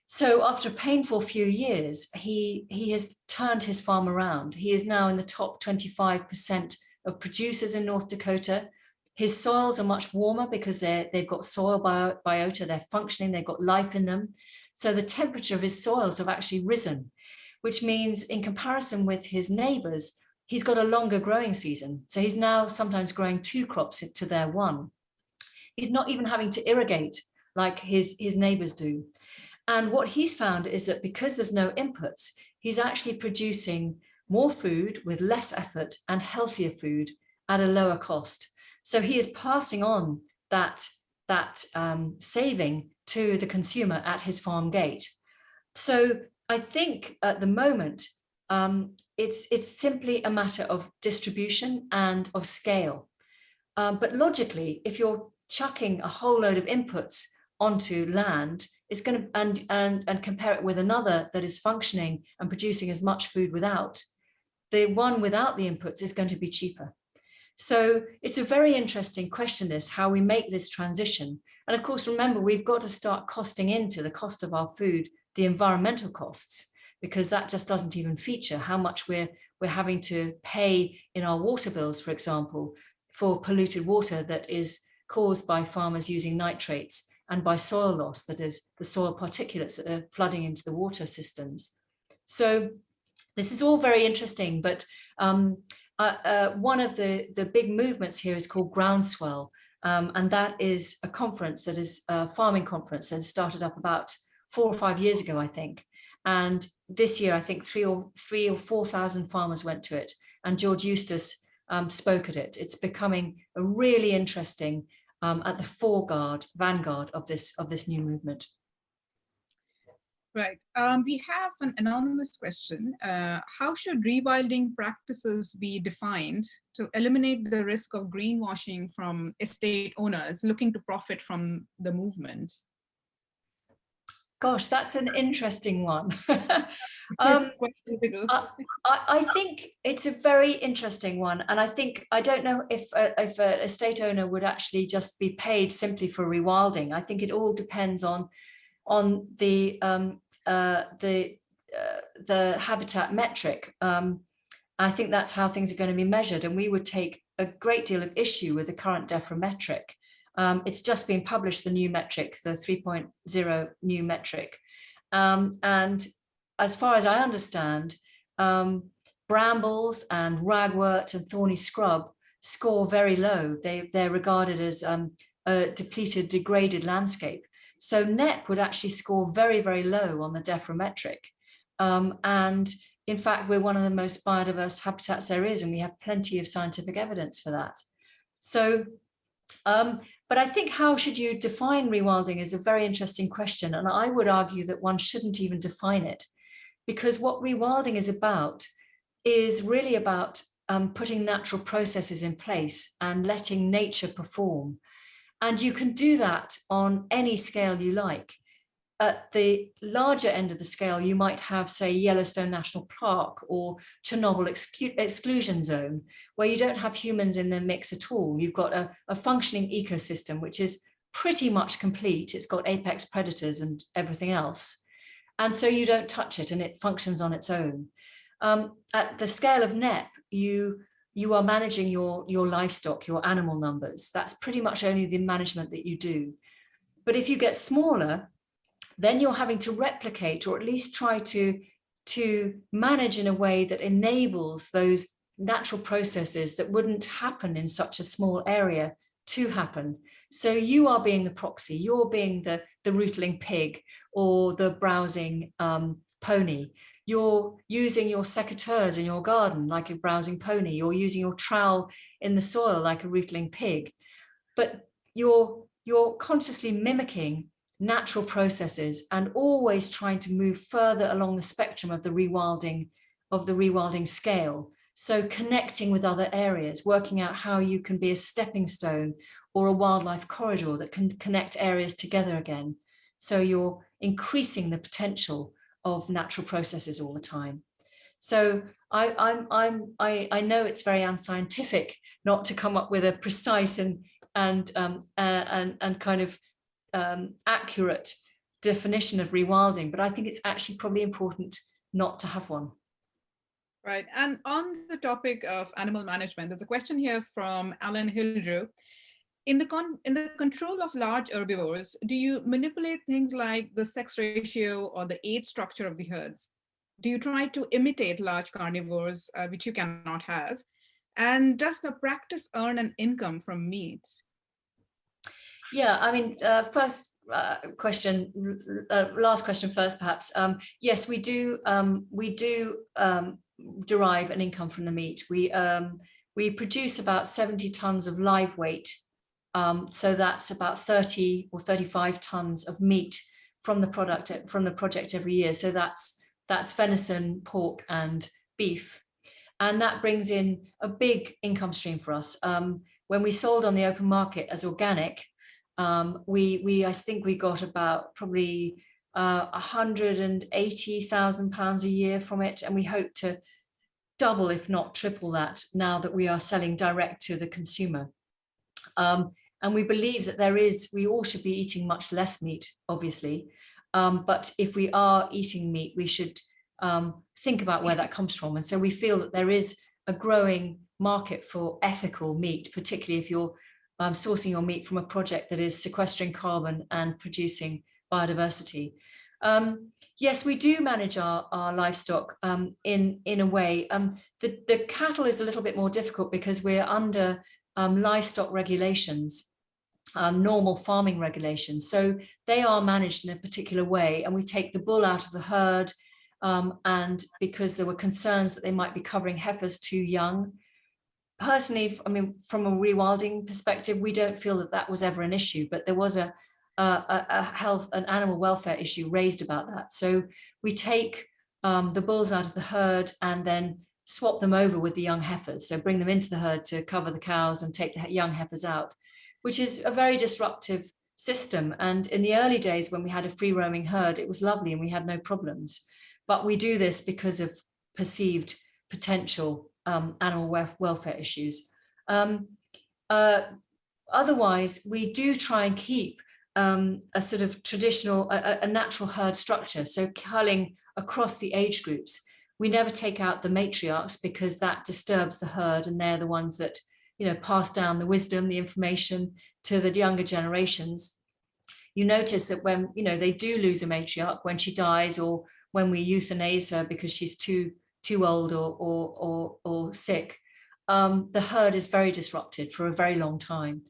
So after a painful few years, he has turned his farm around. He is now in the top 25% of producers in North Dakota. His soils are much warmer because they've got soil biota, they're functioning, they've got life in them. So the temperature of his soils have actually risen, which means in comparison with his neighbors, he's got a longer growing season. So he's now sometimes growing 2 crops to their 1. He's not even having to irrigate like his neighbors do. And what he's found is that because there's no inputs, he's actually producing more food with less effort and healthier food at a lower cost. So he is passing on that saving to the consumer at his farm gate. So I think at the moment, it's simply a matter of distribution and of scale. But logically, if you're chucking a whole load of inputs onto land, it's going to and compare it with another that is functioning and producing as much food without, the one without the inputs is going to be cheaper. So it's a very interesting question, this how we make this transition. And of course, remember, we've got to start costing into the cost of our food the environmental costs, because that just doesn't even feature how much we're having to pay in our water bills, for example, for polluted water that is caused by farmers using nitrates, and by soil loss, that is the soil particulates that are flooding into the water systems. So this is all very interesting, but one of the big movements here is called Groundswell, and that is a conference that is a farming conference that started up about 4 or 5 years ago, I think. And this year, I think 3,000 or 4,000 farmers went to it, and George Eustace spoke at it. It's becoming a really interesting at the vanguard of this new movement. Right. We have an anonymous question. How should rewilding practices be defined to eliminate the risk of greenwashing from estate owners looking to profit from the movement? Gosh, that's an interesting one. I think it's a very interesting one. And I don't know if an estate owner would actually just be paid simply for rewilding. I think it all depends on the habitat metric. I think that's how things are going to be measured. And we would take a great deal of issue with the current DEFRA metric. It's just been published, the new metric, the 3.0 new metric. And as far as I understand, brambles and ragwort and thorny scrub score very low. They're regarded as a depleted, degraded landscape. So Knepp would actually score very, very low on the DEFRA metric. And in fact, we're one of the most biodiverse habitats there is, and we have plenty of scientific evidence for that. So but I think how should you define rewilding is a very interesting question. And I would argue that one shouldn't even define it, because what rewilding is really about putting natural processes in place and letting nature perform. And you can do that on any scale you like. At the larger end of the scale, you might have, say, Yellowstone National Park or Chernobyl exclusion zone, where you don't have humans in the mix at all. You've got a functioning ecosystem, which is pretty much complete. It's got apex predators and everything else. And so you don't touch it and it functions on its own. At the scale of Knepp, you are managing your livestock, your animal numbers. That's pretty much only the management that you do. But if you get smaller, then you're having to replicate, or at least try to manage in a way that enables those natural processes that wouldn't happen in such a small area to happen. So you are being the proxy, you're being the rootling pig or the browsing pony. You're using your secateurs in your garden like a browsing pony. You're using your trowel in the soil like a rootling pig. But you're consciously mimicking natural processes and always trying to move further along the spectrum of the rewilding scale. So connecting with other areas, working out how you can be a stepping stone or a wildlife corridor that can connect areas together again. So you're increasing the potential of natural processes all the time. So I know it's very unscientific not to come up with a precise and kind of accurate definition of rewilding, but I think it's actually probably important not to have one. Right, and on the topic of animal management, there's a question here from Alan Hildrew. In the control of large herbivores, do you manipulate things like the sex ratio or the age structure of the herds? Do you try to imitate large carnivores, which you cannot have? And does the practice earn an income from meat? Yeah, I mean, first question, last question first, perhaps. Yes, we do derive an income from the meat. We produce about 70 tons of live weight. So that's about 30 or 35 tons of meat from the project every year. So that's venison, pork, and beef, and that brings in a big income stream for us. When we sold on the open market as organic, I think we got about probably £180,000 a year from it, and we hope to double, if not triple that, now that we are selling direct to the consumer. And we believe that we all should be eating much less meat, obviously. But if we are eating meat, we should think about where that comes from. And so we feel that there is a growing market for ethical meat, particularly if you're sourcing your meat from a project that is sequestering carbon and producing biodiversity. Yes, we do manage our livestock in a way. The cattle is a little bit more difficult because we're under livestock regulations, normal farming regulations. So they are managed in a particular way, and we take the bull out of the herd, and because there were concerns that they might be covering heifers too young. Personally, I mean, from a rewilding perspective, we don't feel that that was ever an issue, but there was an animal welfare issue raised about that. So we take the bulls out of the herd and then swap them over with the young heifers. So bring them into the herd to cover the cows and take the young heifers out, which is a very disruptive system. And in the early days when we had a free roaming herd, it was lovely and we had no problems. But we do this because of perceived potential animal welfare issues. Otherwise, we do try and keep a sort of traditional, a natural herd structure. So culling across the age groups. We never take out the matriarchs because that disturbs the herd, and they're the ones that, you know, pass down the wisdom, the information to the younger generations. You notice that when, you know, they do lose a matriarch when she dies, or when we euthanize her because she's too old or sick, the herd is very disrupted for a very long time.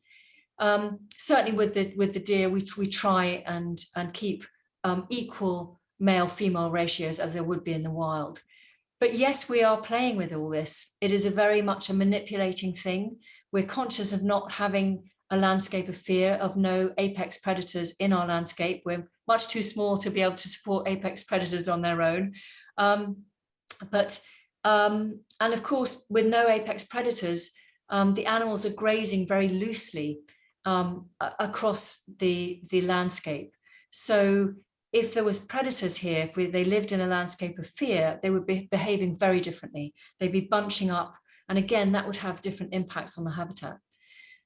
Certainly with the deer, we try and keep equal male-female ratios as there would be in the wild. But yes, we are playing with all this. It is very much a manipulating thing. We're conscious of not having a landscape of fear, of no apex predators in our landscape. We're much too small to be able to support apex predators on their own. And of course, with no apex predators, the animals are grazing very loosely across the landscape. So if there was predators here, if they lived in a landscape of fear, they would be behaving very differently. They'd be bunching up. And again, that would have different impacts on the habitat.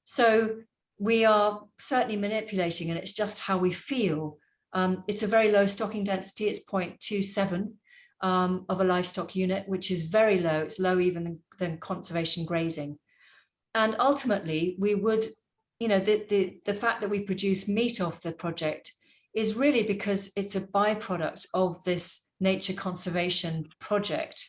So we are certainly manipulating, and it's just how we feel. It's a very low stocking density. It's 0.27 of a livestock unit, which is very low. It's low even than conservation grazing. And ultimately, we would, you know, the fact that we produce meat off the project is really because it's a byproduct of this nature conservation project.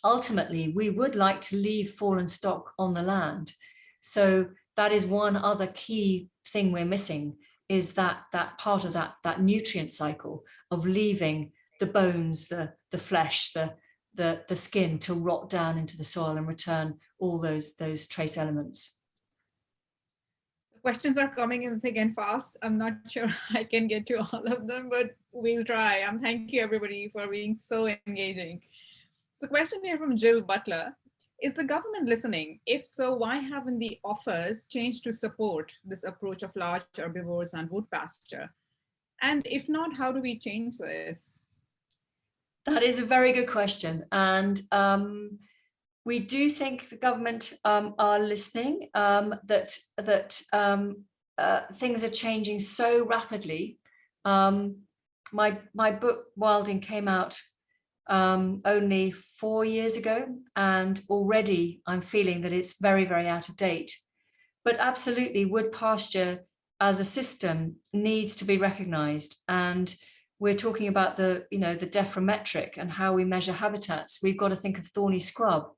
ultimately we would like to leave fallen stock on the land. So that is one other key thing we're missing, is that part of that nutrient cycle of leaving the bones, the flesh, the skin to rot down into the soil and return all those trace elements. Questions are coming in thick and fast. I'm not sure I can get to all of them, but we'll try. Thank you everybody for being so engaging. So question here from Jill Butler. Is the government listening? If so, why haven't the offers changed to support this approach of large herbivores and wood pasture? And if not, how do we change this? That is a very good question. And we do think the government are listening, that things are changing so rapidly. My book, Wilding, came out only 4 years ago, and already I'm feeling that it's very, very out of date. But absolutely, wood pasture as a system needs to be recognized. And we're talking about the dephrometric and how we measure habitats. We've got to think of thorny scrub.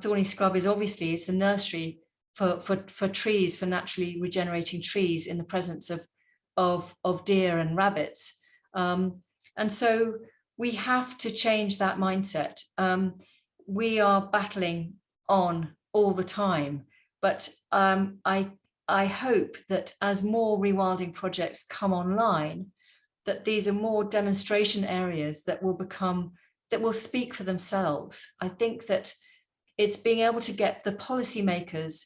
Thorny scrub is obviously, it's a nursery for trees, for naturally regenerating trees in the presence of deer and rabbits. And so we have to change that mindset. We are battling on all the time, but I hope that as more rewilding projects come online, that these are more demonstration areas that will speak for themselves. I think that it's being able to get the policymakers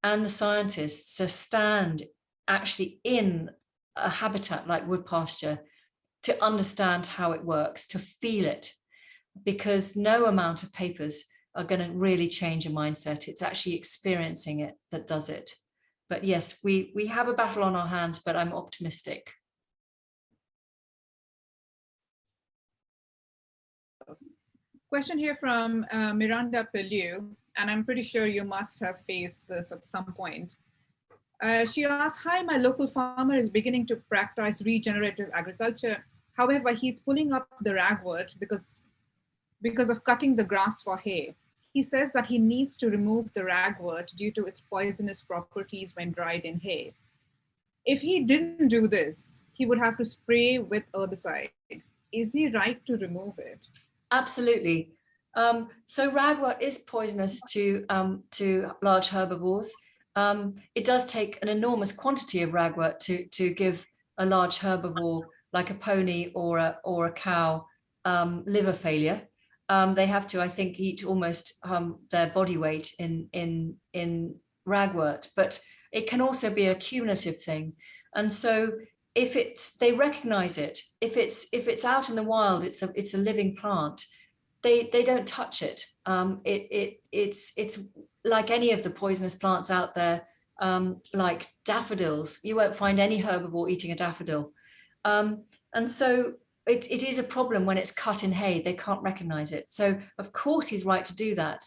and the scientists to stand actually in a habitat like wood pasture, to understand how it works, to feel it, because no amount of papers are going to really change a mindset. It's actually experiencing it that does it. But yes, we have a battle on our hands, but I'm optimistic. Question here from Miranda Pellew, and I'm pretty sure you must have faced this at some point. She asked, hi, my local farmer is beginning to practice regenerative agriculture. However, he's pulling up the ragwort because of cutting the grass for hay. He says that he needs to remove the ragwort due to its poisonous properties when dried in hay. If he didn't do this, he would have to spray with herbicide. Is he right to remove it? Absolutely. So ragwort is poisonous to large herbivores. It does take an enormous quantity of ragwort to give a large herbivore like a pony or a cow liver failure. They have to, I think, eat almost their body weight in ragwort, but it can also be a cumulative thing. And so if they recognize it, if it's out in the wild, it's a living plant, they don't touch it. It's like any of the poisonous plants out there, like daffodils. You won't find any herbivore eating a daffodil. And so it is a problem when it's cut in hay. They can't recognize it. So of course he's right to do that.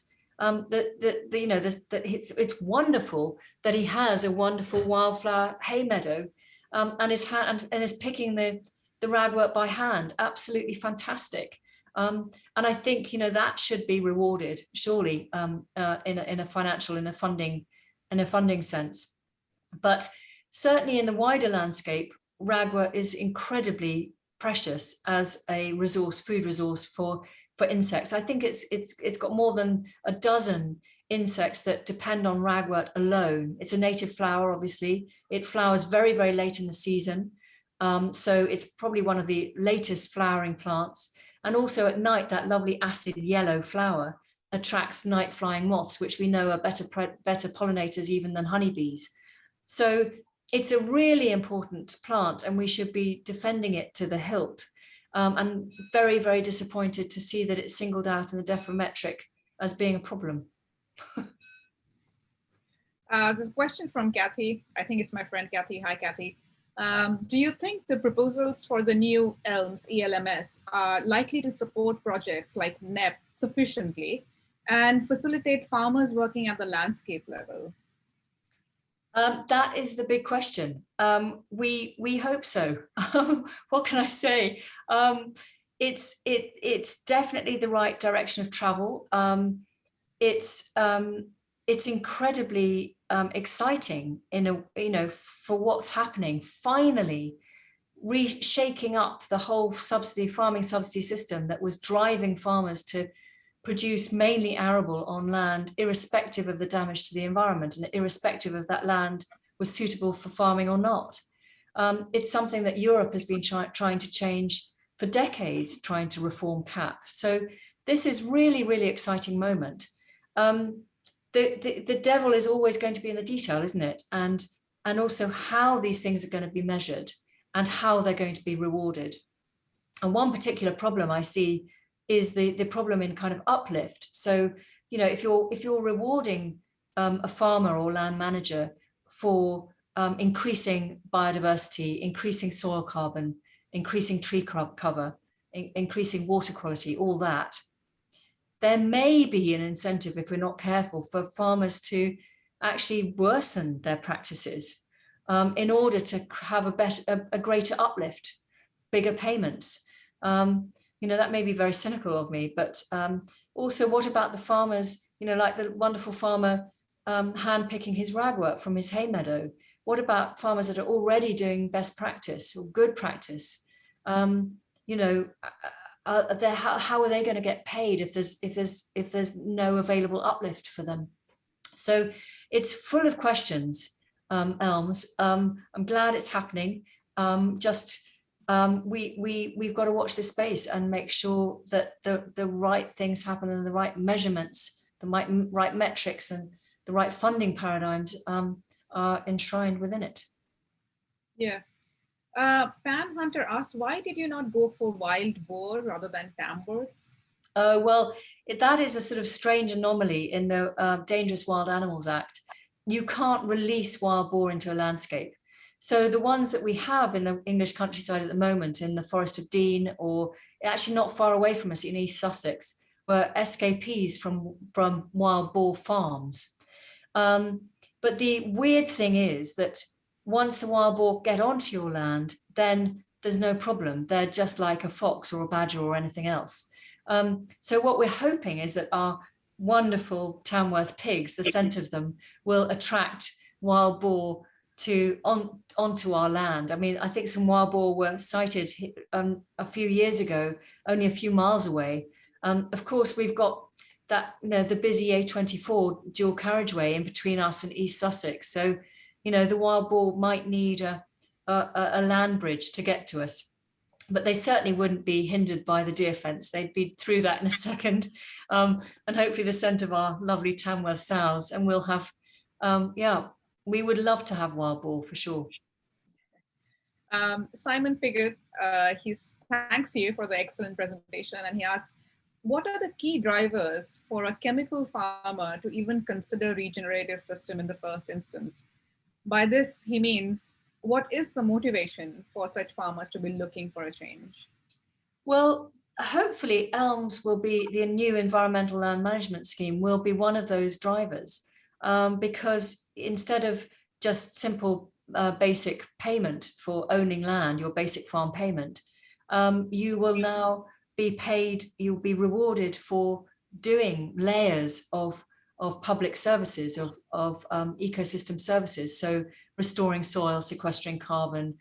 It's wonderful that he has a wonderful wildflower hay meadow, and is picking the ragwort by hand. Absolutely fantastic. And I think that should be rewarded, surely, in a funding sense. But certainly in the wider landscape, ragwort is incredibly precious as a food resource for insects. I think it's got more than a dozen insects that depend on ragwort alone. It's a native flower, obviously. It flowers very, very late in the season. So it's probably one of the latest flowering plants. And also at night, that lovely acid yellow flower attracts night flying moths, which we know are better pollinators even than honeybees. So it's a really important plant, and we should be defending it to the hilt. And very, very disappointed to see that it's singled out in the dephrometric as being a problem. There's a question from Kathy. I think it's my friend Kathy. Hi, Kathy. Do you think the proposals for the new ELMS, ELMS, are likely to support projects like Knepp sufficiently and facilitate farmers working at the landscape level? That is the big question. We hope so. What can I say? it's definitely the right direction of travel. It's incredibly exciting for what's happening. Finally, shaking up the whole farming subsidy system that was driving farmers to produce mainly arable on land, irrespective of the damage to the environment and irrespective of that land was suitable for farming or not. It's something that Europe has been trying to change for decades, trying to reform CAP. So this is really, really exciting moment. The devil is always going to be in the detail, isn't it? And also how these things are going to be measured and how they're going to be rewarded. And one particular problem I see is the problem in kind of uplift. So, if you're rewarding a farmer or land manager for increasing biodiversity, increasing soil carbon, increasing tree cover, increasing water quality, all that, there may be an incentive, if we're not careful, for farmers to actually worsen their practices in order to have a greater uplift, bigger payments. That may be very cynical of me, but also what about the farmers, like the wonderful farmer hand picking his ragwort from his hay meadow? What about farmers that are already doing best practice or good practice? How are they going to get paid if there's no available uplift for them? So it's full of questions, Elms. I'm glad it's happening. We've got to watch this space and make sure that the right things happen and the right measurements, the right metrics and the right funding paradigms are enshrined within it. Yeah. Pam Hunter asks, why did you not go for wild boar rather than Tamworths? Well, that is a sort of strange anomaly in the Dangerous Wild Animals Act. You can't release wild boar into a landscape. So the ones that we have in the English countryside at the moment, in the Forest of Dean, or actually not far away from us in East Sussex, were escapees from wild boar farms. But the weird thing is that once the wild boar get onto your land, then there's no problem. They're just like a fox or a badger or anything else. So what we're hoping is that our wonderful Tamworth pigs, the scent of them, will attract wild boar onto our land. I mean, I think some wild boar were sighted a few years ago, only a few miles away. Of course, we've got that, the busy A24 dual carriageway in between us and East Sussex. So, the wild boar might need a land bridge to get to us. But they certainly wouldn't be hindered by the deer fence. They'd be through that in a second. And hopefully the scent of our lovely Tamworth sows. And we'll have, we would love to have wild boar for sure. Simon Piggott, he thanks you for the excellent presentation. And he asks, what are the key drivers for a chemical farmer to even consider regenerative system in the first instance? By this, he means, what is the motivation for such farmers to be looking for a change? Well, hopefully ELMS will be, the new environmental land management scheme will be one of those drivers, because instead of just simple basic payment for owning land, your basic farm payment, you will now be paid, you'll be rewarded for doing layers of public services, of ecosystem services. So restoring soil, sequestering carbon,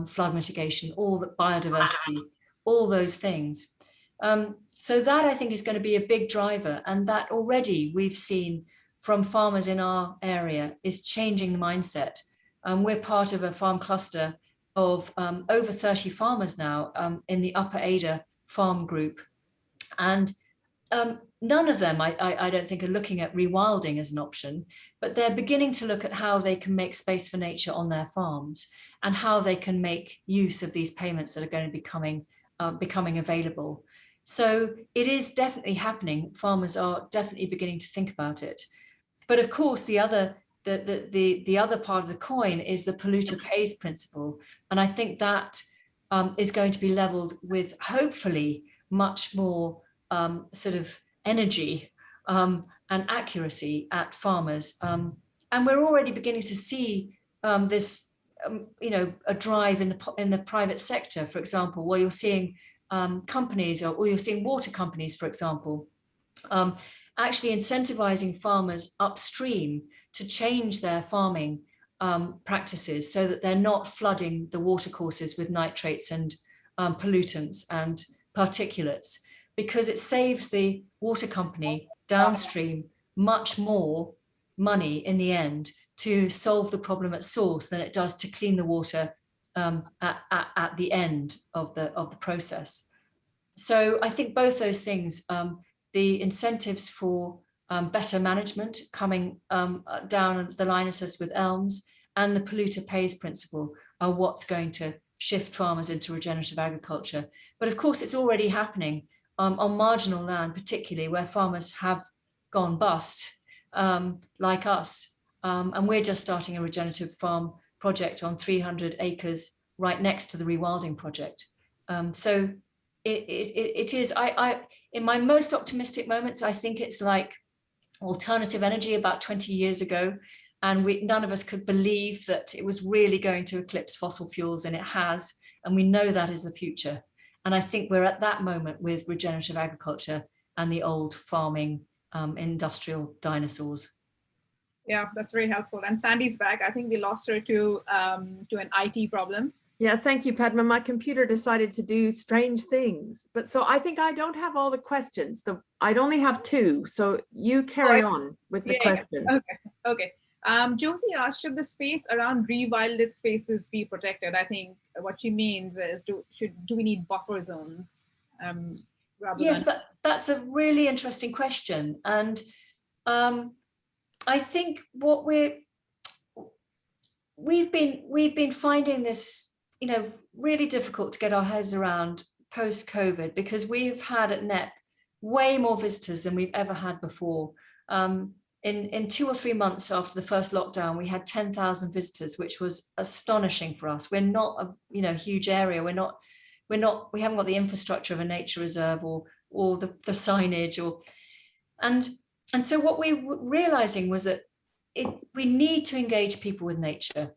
flood mitigation, all the biodiversity, all those things. So that I think is going to be a big driver, and that already we've seen from farmers in our area is changing the mindset. We're part of a farm cluster of over 30 farmers now in the Upper Ada farm group. And none of them, I don't think, are looking at rewilding as an option, but they're beginning to look at how they can make space for nature on their farms and how they can make use of these payments that are going to be becoming available. So it is definitely happening. Farmers are definitely beginning to think about it. But of course, the other part of the coin is the polluter pays principle. And I think that is going to be leveled with hopefully much more sort of energy and accuracy at farmers. And we're already beginning to see this, a drive in the private sector, for example, where you're seeing companies, or you're seeing water companies, for example, actually incentivizing farmers upstream to change their farming practices so that they're not flooding the watercourses with nitrates and pollutants and particulates, because it saves the water company downstream much more money in the end to solve the problem at source than it does to clean the water at the end of the process. So I think both those things, the incentives for better management coming down the line at us with elms, and the polluter pays principle are what's going to shift farmers into regenerative agriculture. But of course, it's already happening on marginal land, particularly where farmers have gone bust, like us. And we're just starting a regenerative farm project on 300 acres right next to the Rewilding project. So it is, in my most optimistic moments, I think it's like alternative energy about 20 years ago. And none of us could believe that it was really going to eclipse fossil fuels, and it has. And we know that is the future. And I think we're at that moment with regenerative agriculture and the old farming industrial dinosaurs. Yeah, that's very helpful. And Sandy's back. I think we lost her to an IT problem. Yeah, thank you, Padma. My computer decided to do strange things. But so I think I don't have all the questions. I'd only have 2. So you carry on with the questions. Okay. Josie asked, should the space around rewilded spaces be protected? I think what she means is, do we need buffer zones? Yes, that's a really interesting question. And I think what we've been finding this, really difficult to get our heads around post-COVID, because we've had at Knepp way more visitors than we've ever had before. In 2 or 3 months after the first lockdown, we had 10,000 visitors, which was astonishing for us. We're not a huge area. We haven't got the infrastructure of a nature reserve or the signage and so what we were realizing was that we need to engage people with nature.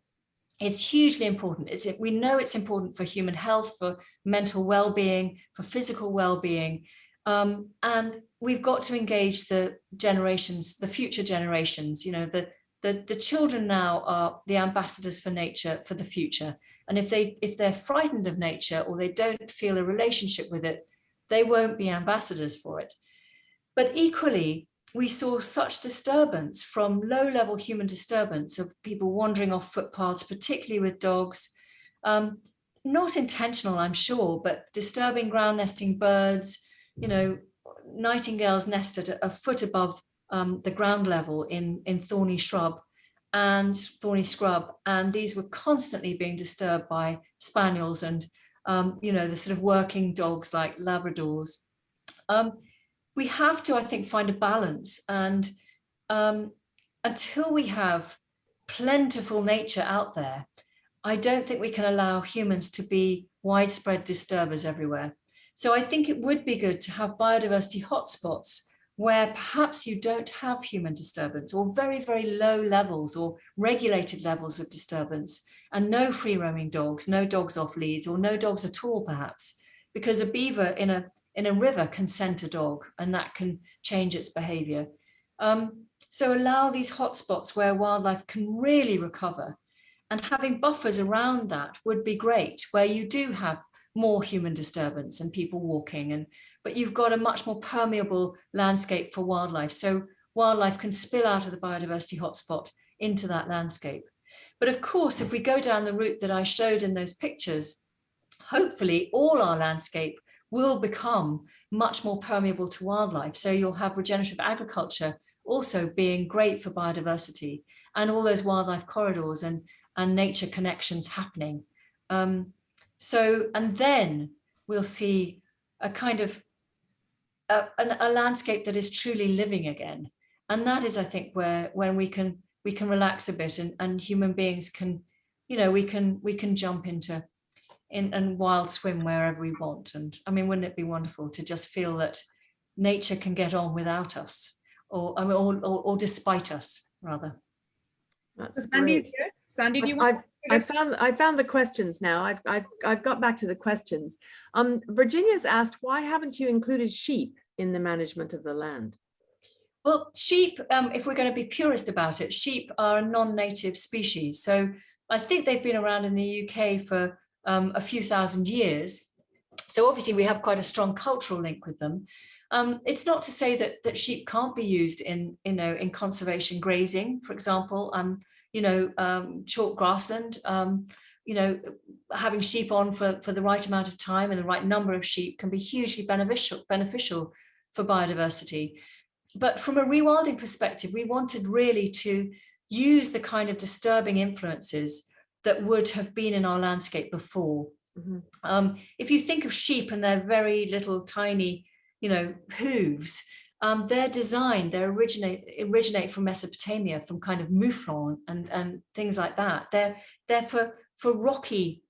It's hugely important. We know it's important for human health, for mental well-being, for physical well-being. And we've got to engage the generations, the future generations. The children now are the ambassadors for nature for the future. And if they're frightened of nature, or they don't feel a relationship with it, they won't be ambassadors for it. But equally, we saw such disturbance from low-level human disturbance of people wandering off footpaths, particularly with dogs, not intentional, I'm sure, but disturbing ground nesting birds. Nightingales nested a foot above the ground level in thorny scrub, and these were constantly being disturbed by spaniels and the sort of working dogs like Labradors. We have to, I think, find a balance, and until we have plentiful nature out there, I don't think we can allow humans to be widespread disturbers everywhere. So I think it would be good to have biodiversity hotspots where perhaps you don't have human disturbance, or very, very low levels or regulated levels of disturbance, and no free roaming dogs, no dogs off leads, or no dogs at all, perhaps, because a beaver in a river can scent a dog, and that can change its behavior. So allow these hotspots where wildlife can really recover, and having buffers around that would be great, where you do have more human disturbance and people walking, but you've got a much more permeable landscape for wildlife. So wildlife can spill out of the biodiversity hotspot into that landscape. But of course, if we go down the route that I showed in those pictures, hopefully all our landscape will become much more permeable to wildlife. So you'll have regenerative agriculture also being great for biodiversity, and all those wildlife corridors and nature connections happening. And then we'll see a kind of a landscape that is truly living again. And that is, I think, when we can relax a bit, and human beings can, we can jump into and wild swim wherever we want. And I mean, wouldn't it be wonderful to just feel that nature can get on without us, or despite us, rather. That's Sandy, great. Sandy, do you want to I found the questions now. I've got back to the questions. Virginia's asked, why haven't you included sheep in the management of the land? Well, sheep, if we're going to be purist about it, sheep are a non-native species. So I think they've been around in the UK for a few thousand years. So obviously we have quite a strong cultural link with them. It's not to say that sheep can't be used in conservation grazing, for example. Chalk grassland. Having sheep on for the right amount of time and the right number of sheep can be hugely beneficial for biodiversity. But from a rewilding perspective, we wanted really to use the kind of disturbing influences that would have been in our landscape before. Mm-hmm. If you think of sheep and their very little tiny, hooves, they're designed, they originate from Mesopotamia, from kind of mouflon and things like that. They're for rocky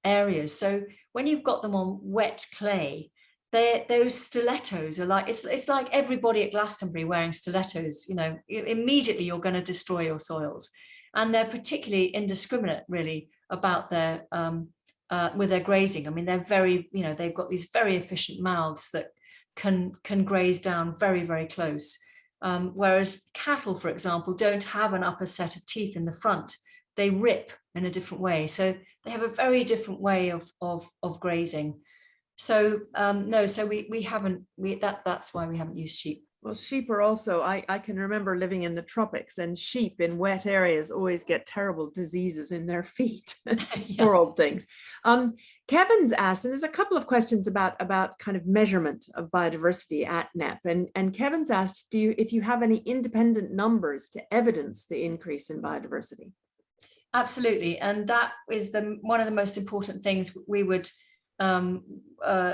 areas. So when you've got them on wet clay, those stilettos are like, it's like everybody at Glastonbury wearing stilettos. Immediately you're going to destroy your soils, and they're particularly indiscriminate really about their with their grazing. I mean, they're very, they've got these very efficient mouths that can graze down very, very close. Whereas cattle, for example, don't have an upper set of teeth in the front. They rip in a different way. So they have a very different way of grazing. So so we haven't, that's why we haven't used sheep. Well, sheep are also, I can remember living in the tropics, and sheep in wet areas always get terrible diseases in their feet. Poor old things. Kevin's asked, and there's a couple of questions about kind of measurement of biodiversity at Knepp. And Kevin's asked, if you have any independent numbers to evidence the increase in biodiversity? Absolutely. And that is one of the most important things we would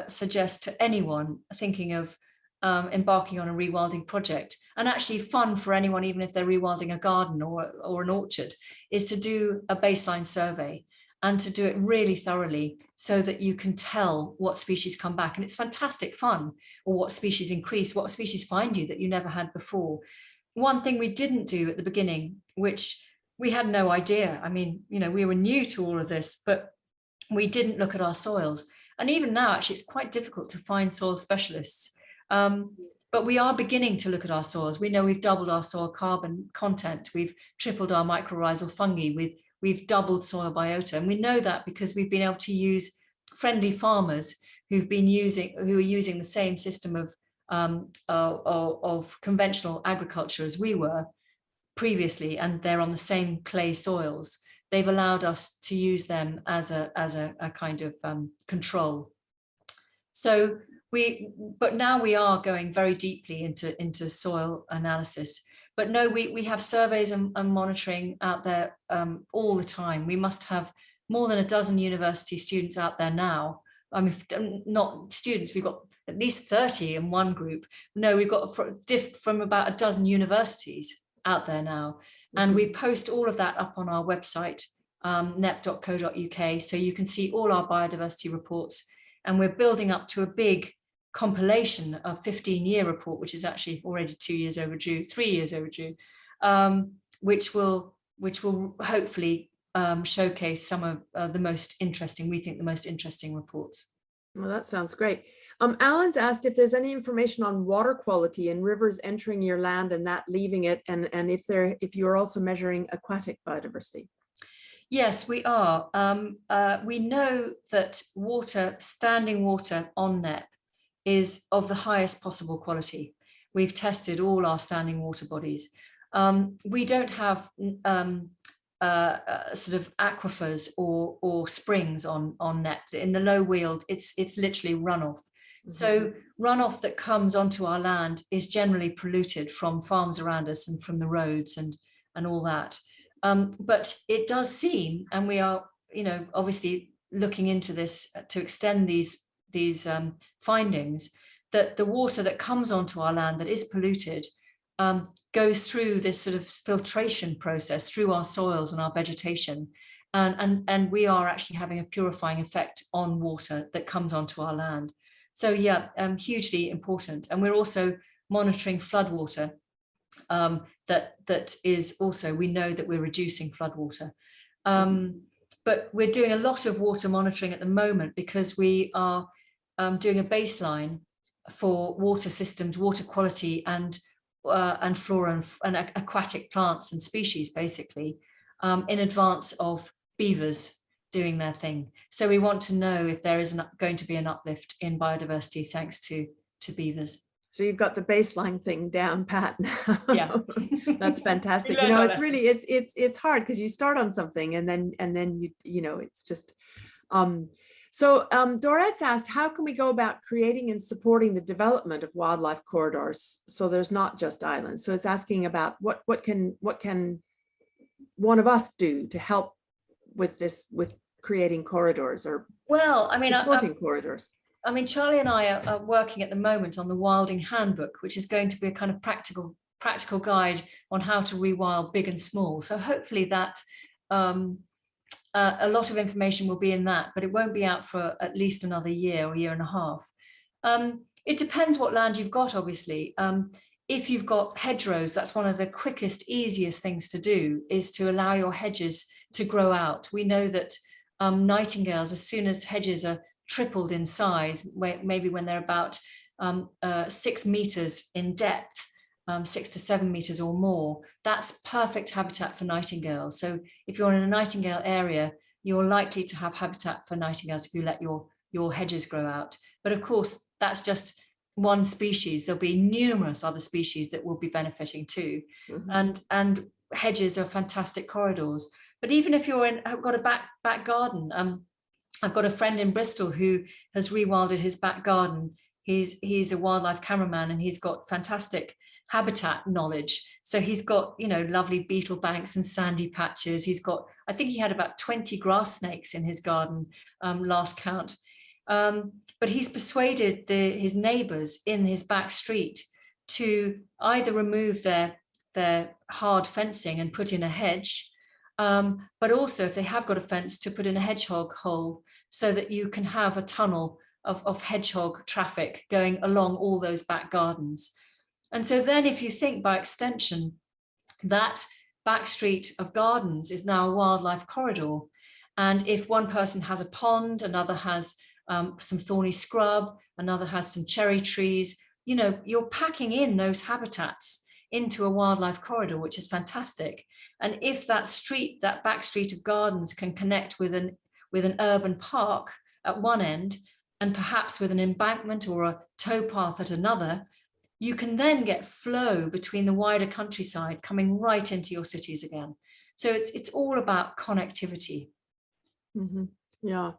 suggest to anyone thinking of embarking on a rewilding project, and actually fun for anyone, even if they're rewilding a garden or an orchard, is to do a baseline survey and to do it really thoroughly so that you can tell what species come back. And it's fantastic fun, or what species increase, what species find you that you never had before. One thing we didn't do at the beginning, which we had no idea, I mean, we were new to all of this, but we didn't look at our soils. And even now, actually, it's quite difficult to find soil specialists. But we are beginning to look at our soils. We know we've doubled our soil carbon content. We've tripled our mycorrhizal fungi. We've doubled soil biota. And we know that because we've been able to use friendly farmers who are using the same system of conventional agriculture as we were previously, and they're on the same clay soils. They've allowed us to use them as a kind of control. So but now we are going very deeply into soil analysis. But no, we have surveys and monitoring out there all the time. We must have more than a dozen university students out there now. I mean, not students, we've got at least 30 in one group. No, we've got from about a dozen universities out there now. And we post all of that up on our website, knepp.co.uk, so you can see all our biodiversity reports. And we're building up to a big compilation of 15-year report, which is actually already 3 years overdue, which will hopefully showcase some of the most interesting reports. Well, that sounds great. Alan's asked if there's any information on water quality in rivers entering your land and that leaving it, and if you're also measuring aquatic biodiversity. Yes, we are. We know that standing water on Knepp is of the highest possible quality. We've tested all our standing water bodies. We don't have sort of aquifers or springs on Knepp. In the low Weald, it's literally runoff. Mm-hmm. So runoff that comes onto our land is generally polluted from farms around us and from the roads and all that. But it does seem, and we are, obviously looking into this to extend these findings, that the water that comes onto our land that is polluted goes through this sort of filtration process through our soils and our vegetation, and we are actually having a purifying effect on water that comes onto our land. So yeah, hugely important. And we're also monitoring floodwater. That is also, we know that we're reducing floodwater. But we're doing a lot of water monitoring at the moment because we are doing a baseline for water systems, water quality, and flora and aquatic plants and species, basically, in advance of beavers doing their thing. So we want to know if there is going to be an uplift in biodiversity thanks to beavers. So you've got the baseline thing down pat now. Yeah. That's fantastic. You know, it's really, it's hard because you start on something and then you know, it's just, so Doris asked, how can we go about creating and supporting the development of wildlife corridors so there's not just islands? So it's asking about what can one of us do to help with this, with creating corridors or supporting corridors? I mean, Charlie and I are working at the moment on the Wilding Handbook, which is going to be a kind of practical guide on how to rewild big and small. So hopefully that a lot of information will be in that, but it won't be out for at least another year or year and a half. It depends what land you've got, obviously. If you've got hedgerows, that's one of the quickest, easiest things to do, is to allow your hedges to grow out. We know that nightingales, as soon as hedges are tripled in size, maybe when they're about 6 meters in depth, 6 to 7 meters or more, that's perfect habitat for nightingales. So if you're in a nightingale area, you're likely to have habitat for nightingales if you let your hedges grow out. But of course, that's just one species. There'll be numerous other species that will be benefiting too. Mm-hmm. And hedges are fantastic corridors. But even if I've got a back garden, I've got a friend in Bristol who has rewilded his back garden. He's a wildlife cameraman and he's got fantastic habitat knowledge. So he's got, you know, lovely beetle banks and sandy patches. I think he had about 20 grass snakes in his garden last count. But he's persuaded his neighbours in his back street to either remove their hard fencing and put in a hedge, but also if they have got a fence, to put in a hedgehog hole so that you can have a tunnel of hedgehog traffic going along all those back gardens. And so then if you think by extension, that back street of gardens is now a wildlife corridor. And if one person has a pond, another has some thorny scrub, another has some cherry trees, you know, you're packing in those habitats into a wildlife corridor, which is fantastic. And if that back street of gardens can connect with an urban park at one end, and perhaps with an embankment or a towpath at another, you can then get flow between the wider countryside coming right into your cities again. So it's all about connectivity. Mm-hmm. Yeah.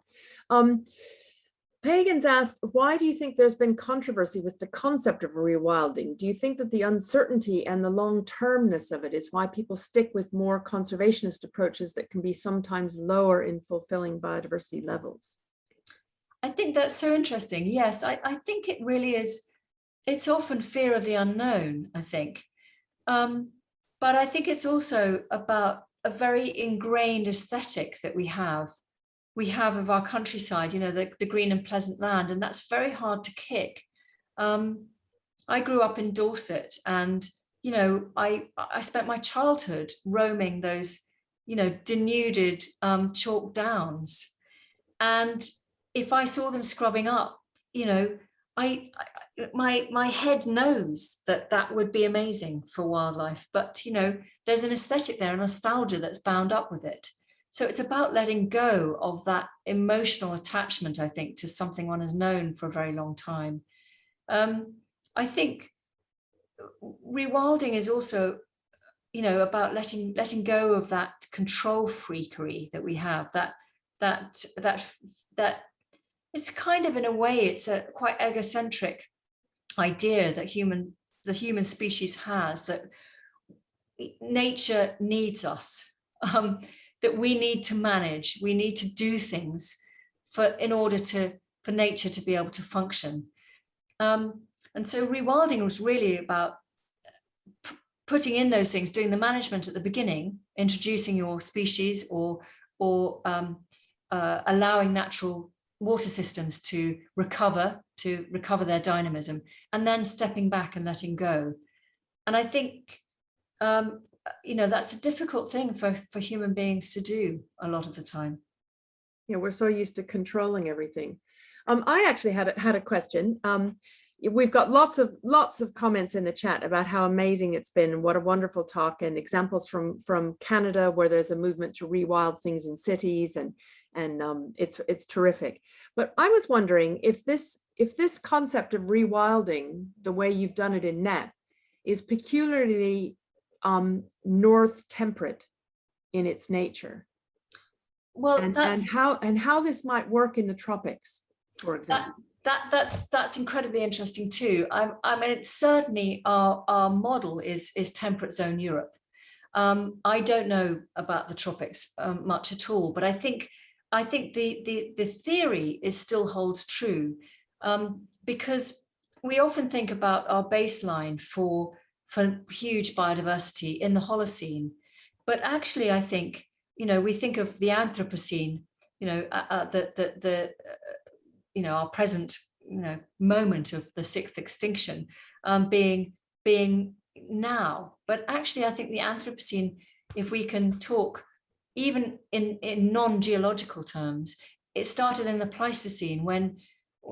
Pagans asked, why do you think there's been controversy with the concept of rewilding? Do you think that the uncertainty and the long-termness of it is why people stick with more conservationist approaches that can be sometimes lower in fulfilling biodiversity levels? I think that's so interesting. Yes, I think it really is. It's often fear of the unknown, I think. But I think it's also about a very ingrained aesthetic that we have of our countryside, you know, the green and pleasant land, and that's very hard to kick. I grew up in Dorset, and, you know, I spent my childhood roaming those, you know, denuded chalk downs. And if I saw them scrubbing up, you know, my head knows that would be amazing for wildlife, but, you know, there's an aesthetic there, a nostalgia that's bound up with it. So it's about letting go of that emotional attachment, I think, to something one has known for a very long time. I think rewilding is also, you know, about letting go of that control freakery that we have, that it's kind of, in a way, it's a quite egocentric idea that the human species has, that nature needs us, that we need to manage, we need to do things in order for nature to be able to function. And so rewilding was really about putting in those things, doing the management at the beginning, introducing your species or allowing natural water systems to recover their dynamism, and then stepping back and letting go. And I think that's a difficult thing for human beings to do a lot of the time. Yeah, we're so used to controlling everything. I actually had a question. We've got lots of comments in the chat about how amazing it's been, what a wonderful talk, and examples from Canada where there's a movement to rewild things in cities, and it's terrific. But I was wondering if this concept of rewilding, the way you've done it in Knepp, is peculiarly north temperate in its nature. Well, and how this might work in the tropics, for example. That's incredibly interesting too. I mean, it's certainly our model is temperate zone Europe. I don't know about the tropics much at all, but I think the theory still holds true, because we often think about our baseline for huge biodiversity in the Holocene, but actually I think, we think of the Anthropocene, our present, moment of the sixth extinction being now. But actually, I think the Anthropocene, if we can talk even in non-geological terms, it started in the Pleistocene when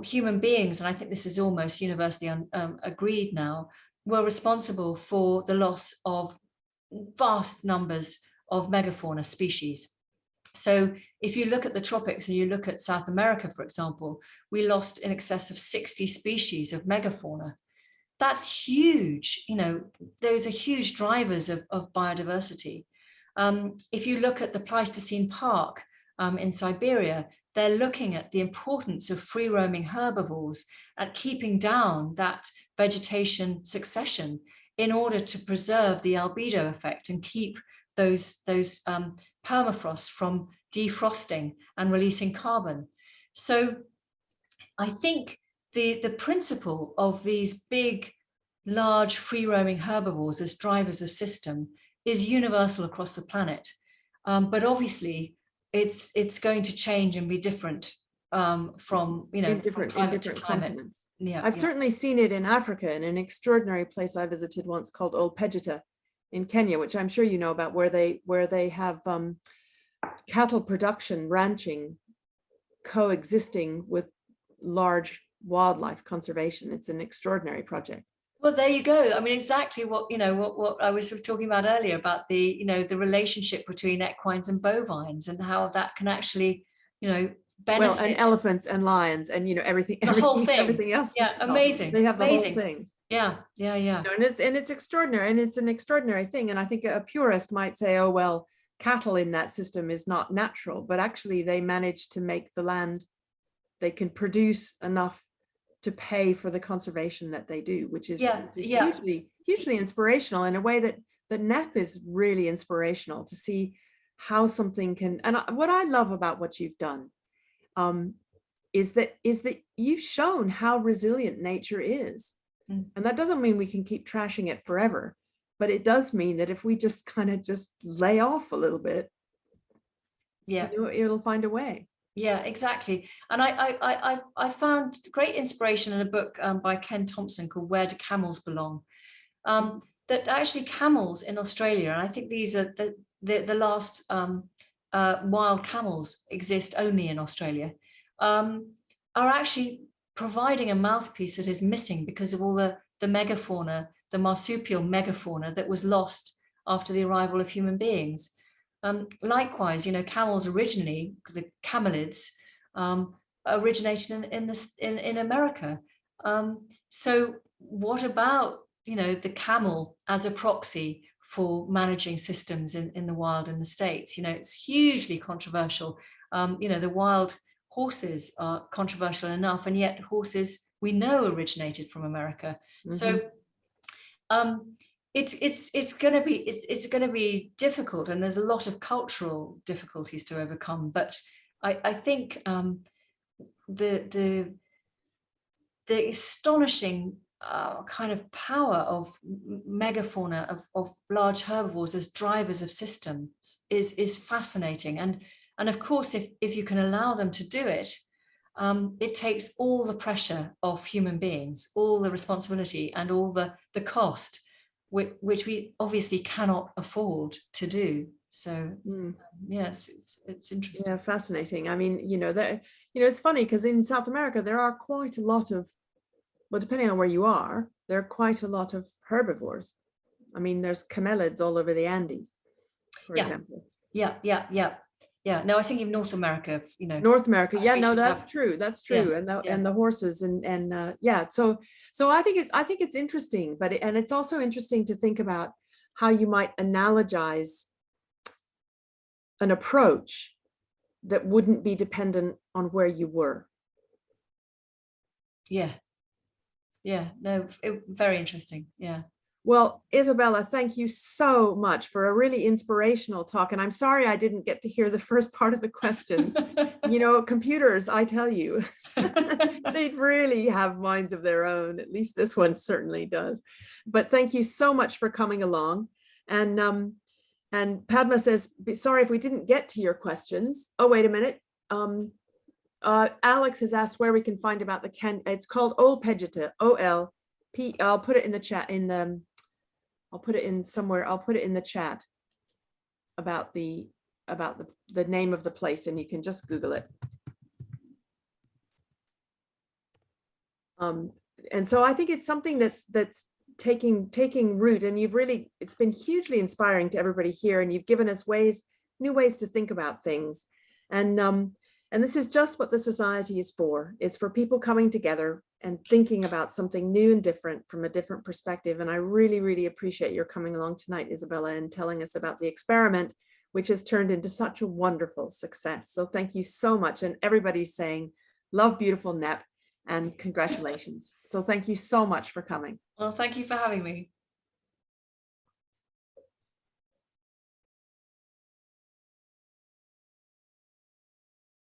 human beings, and I think this is almost universally agreed now, were responsible for the loss of vast numbers of megafauna species. So if you look at the tropics and you look at South America, for example, we lost in excess of 60 species of megafauna. That's huge. Those are huge drivers of biodiversity. If you look at the Pleistocene Park in Siberia, they're looking at the importance of free-roaming herbivores at keeping down that vegetation succession in order to preserve the albedo effect and keep those permafrost from defrosting and releasing carbon. So I think the principle of these big, large, free-roaming herbivores as drivers of system is universal across the planet. But obviously, it's going to change and be different from in different continents. Yeah, I've certainly seen it in Africa, in an extraordinary place I visited once called Old Pejeta in Kenya, which I'm sure you know about, where they have cattle production, ranching, coexisting with large wildlife conservation. It's an extraordinary project. Well, there you go. I mean, exactly what I was sort of talking about earlier about the relationship between equines and bovines and how that can actually benefit. Well, and elephants and lions and everything. The whole thing. Everything else. Yeah, amazing. They have the amazing. whole thing. Yeah. And it's extraordinary, and it's an extraordinary thing. And I think a purist might say, oh well, cattle in that system is not natural, but actually they manage to make the land. They can produce enough to pay for the conservation that they do, which is hugely inspirational in a way that Knepp is really inspirational to see how something can. And what I love about what you've done is that you've shown how resilient nature is. And that doesn't mean we can keep trashing it forever, but it does mean that if we just kind of just lay off a little bit, it'll find a way. Yeah, exactly. And I found great inspiration in a book by Ken Thompson called Where Do Camels Belong? That actually camels in Australia, and I think these are the last wild camels exist only in Australia, are actually providing a mouthpiece that is missing because of all the megafauna, the marsupial megafauna that was lost after the arrival of human beings. Likewise, camels originally, the camelids, originated in America. So what about the camel as a proxy for managing systems in the wild in the States? It's hugely controversial. The wild horses are controversial enough, and yet horses we know originated from America. Mm-hmm. So it's going to be difficult, and there's a lot of cultural difficulties to overcome. But I think the astonishing kind of power of megafauna, of large herbivores as drivers of systems is fascinating. And of course, if you can allow them to do it, it takes all the pressure off human beings, all the responsibility and all the cost which we obviously cannot afford to do. So yes, it's interesting. Yeah, fascinating. I mean, it's funny because in South America there are quite a lot of, well, depending on where you are, there are quite a lot of herbivores. I mean, there's camelids all over the Andes, for example. Yeah. No, I was thinking of North America. North America. Yeah, no, that's true. That's true. Yeah. And the horses and yeah. So I think it's interesting, but it's also interesting to think about how you might analogize an approach that wouldn't be dependent on where you were. Yeah. No, very interesting. Yeah. Well, Isabella, thank you so much for a really inspirational talk. And I'm sorry I didn't get to hear the first part of the questions. Computers, I tell you, they really have minds of their own. At least this one certainly does. But thank you so much for coming along. And Padma says, sorry if we didn't get to your questions. Oh, wait a minute. Alex has asked where we can find about it's called Old Pegita, OLP. I'll put it in the chat I'll put it in somewhere. I'll put it in the chat about the name of the place, and you can just Google it. And so I think it's something that's taking root, and it's been hugely inspiring to everybody here, and you've given us new ways to think about things. And this is just what the society is for. It's for people coming together and thinking about something new and different from a different perspective. And I really, really appreciate your coming along tonight, Isabella, and telling us about the experiment, which has turned into such a wonderful success. So thank you so much. And everybody's saying, love beautiful Knepp, and congratulations. So thank you so much for coming. Well, thank you for having me.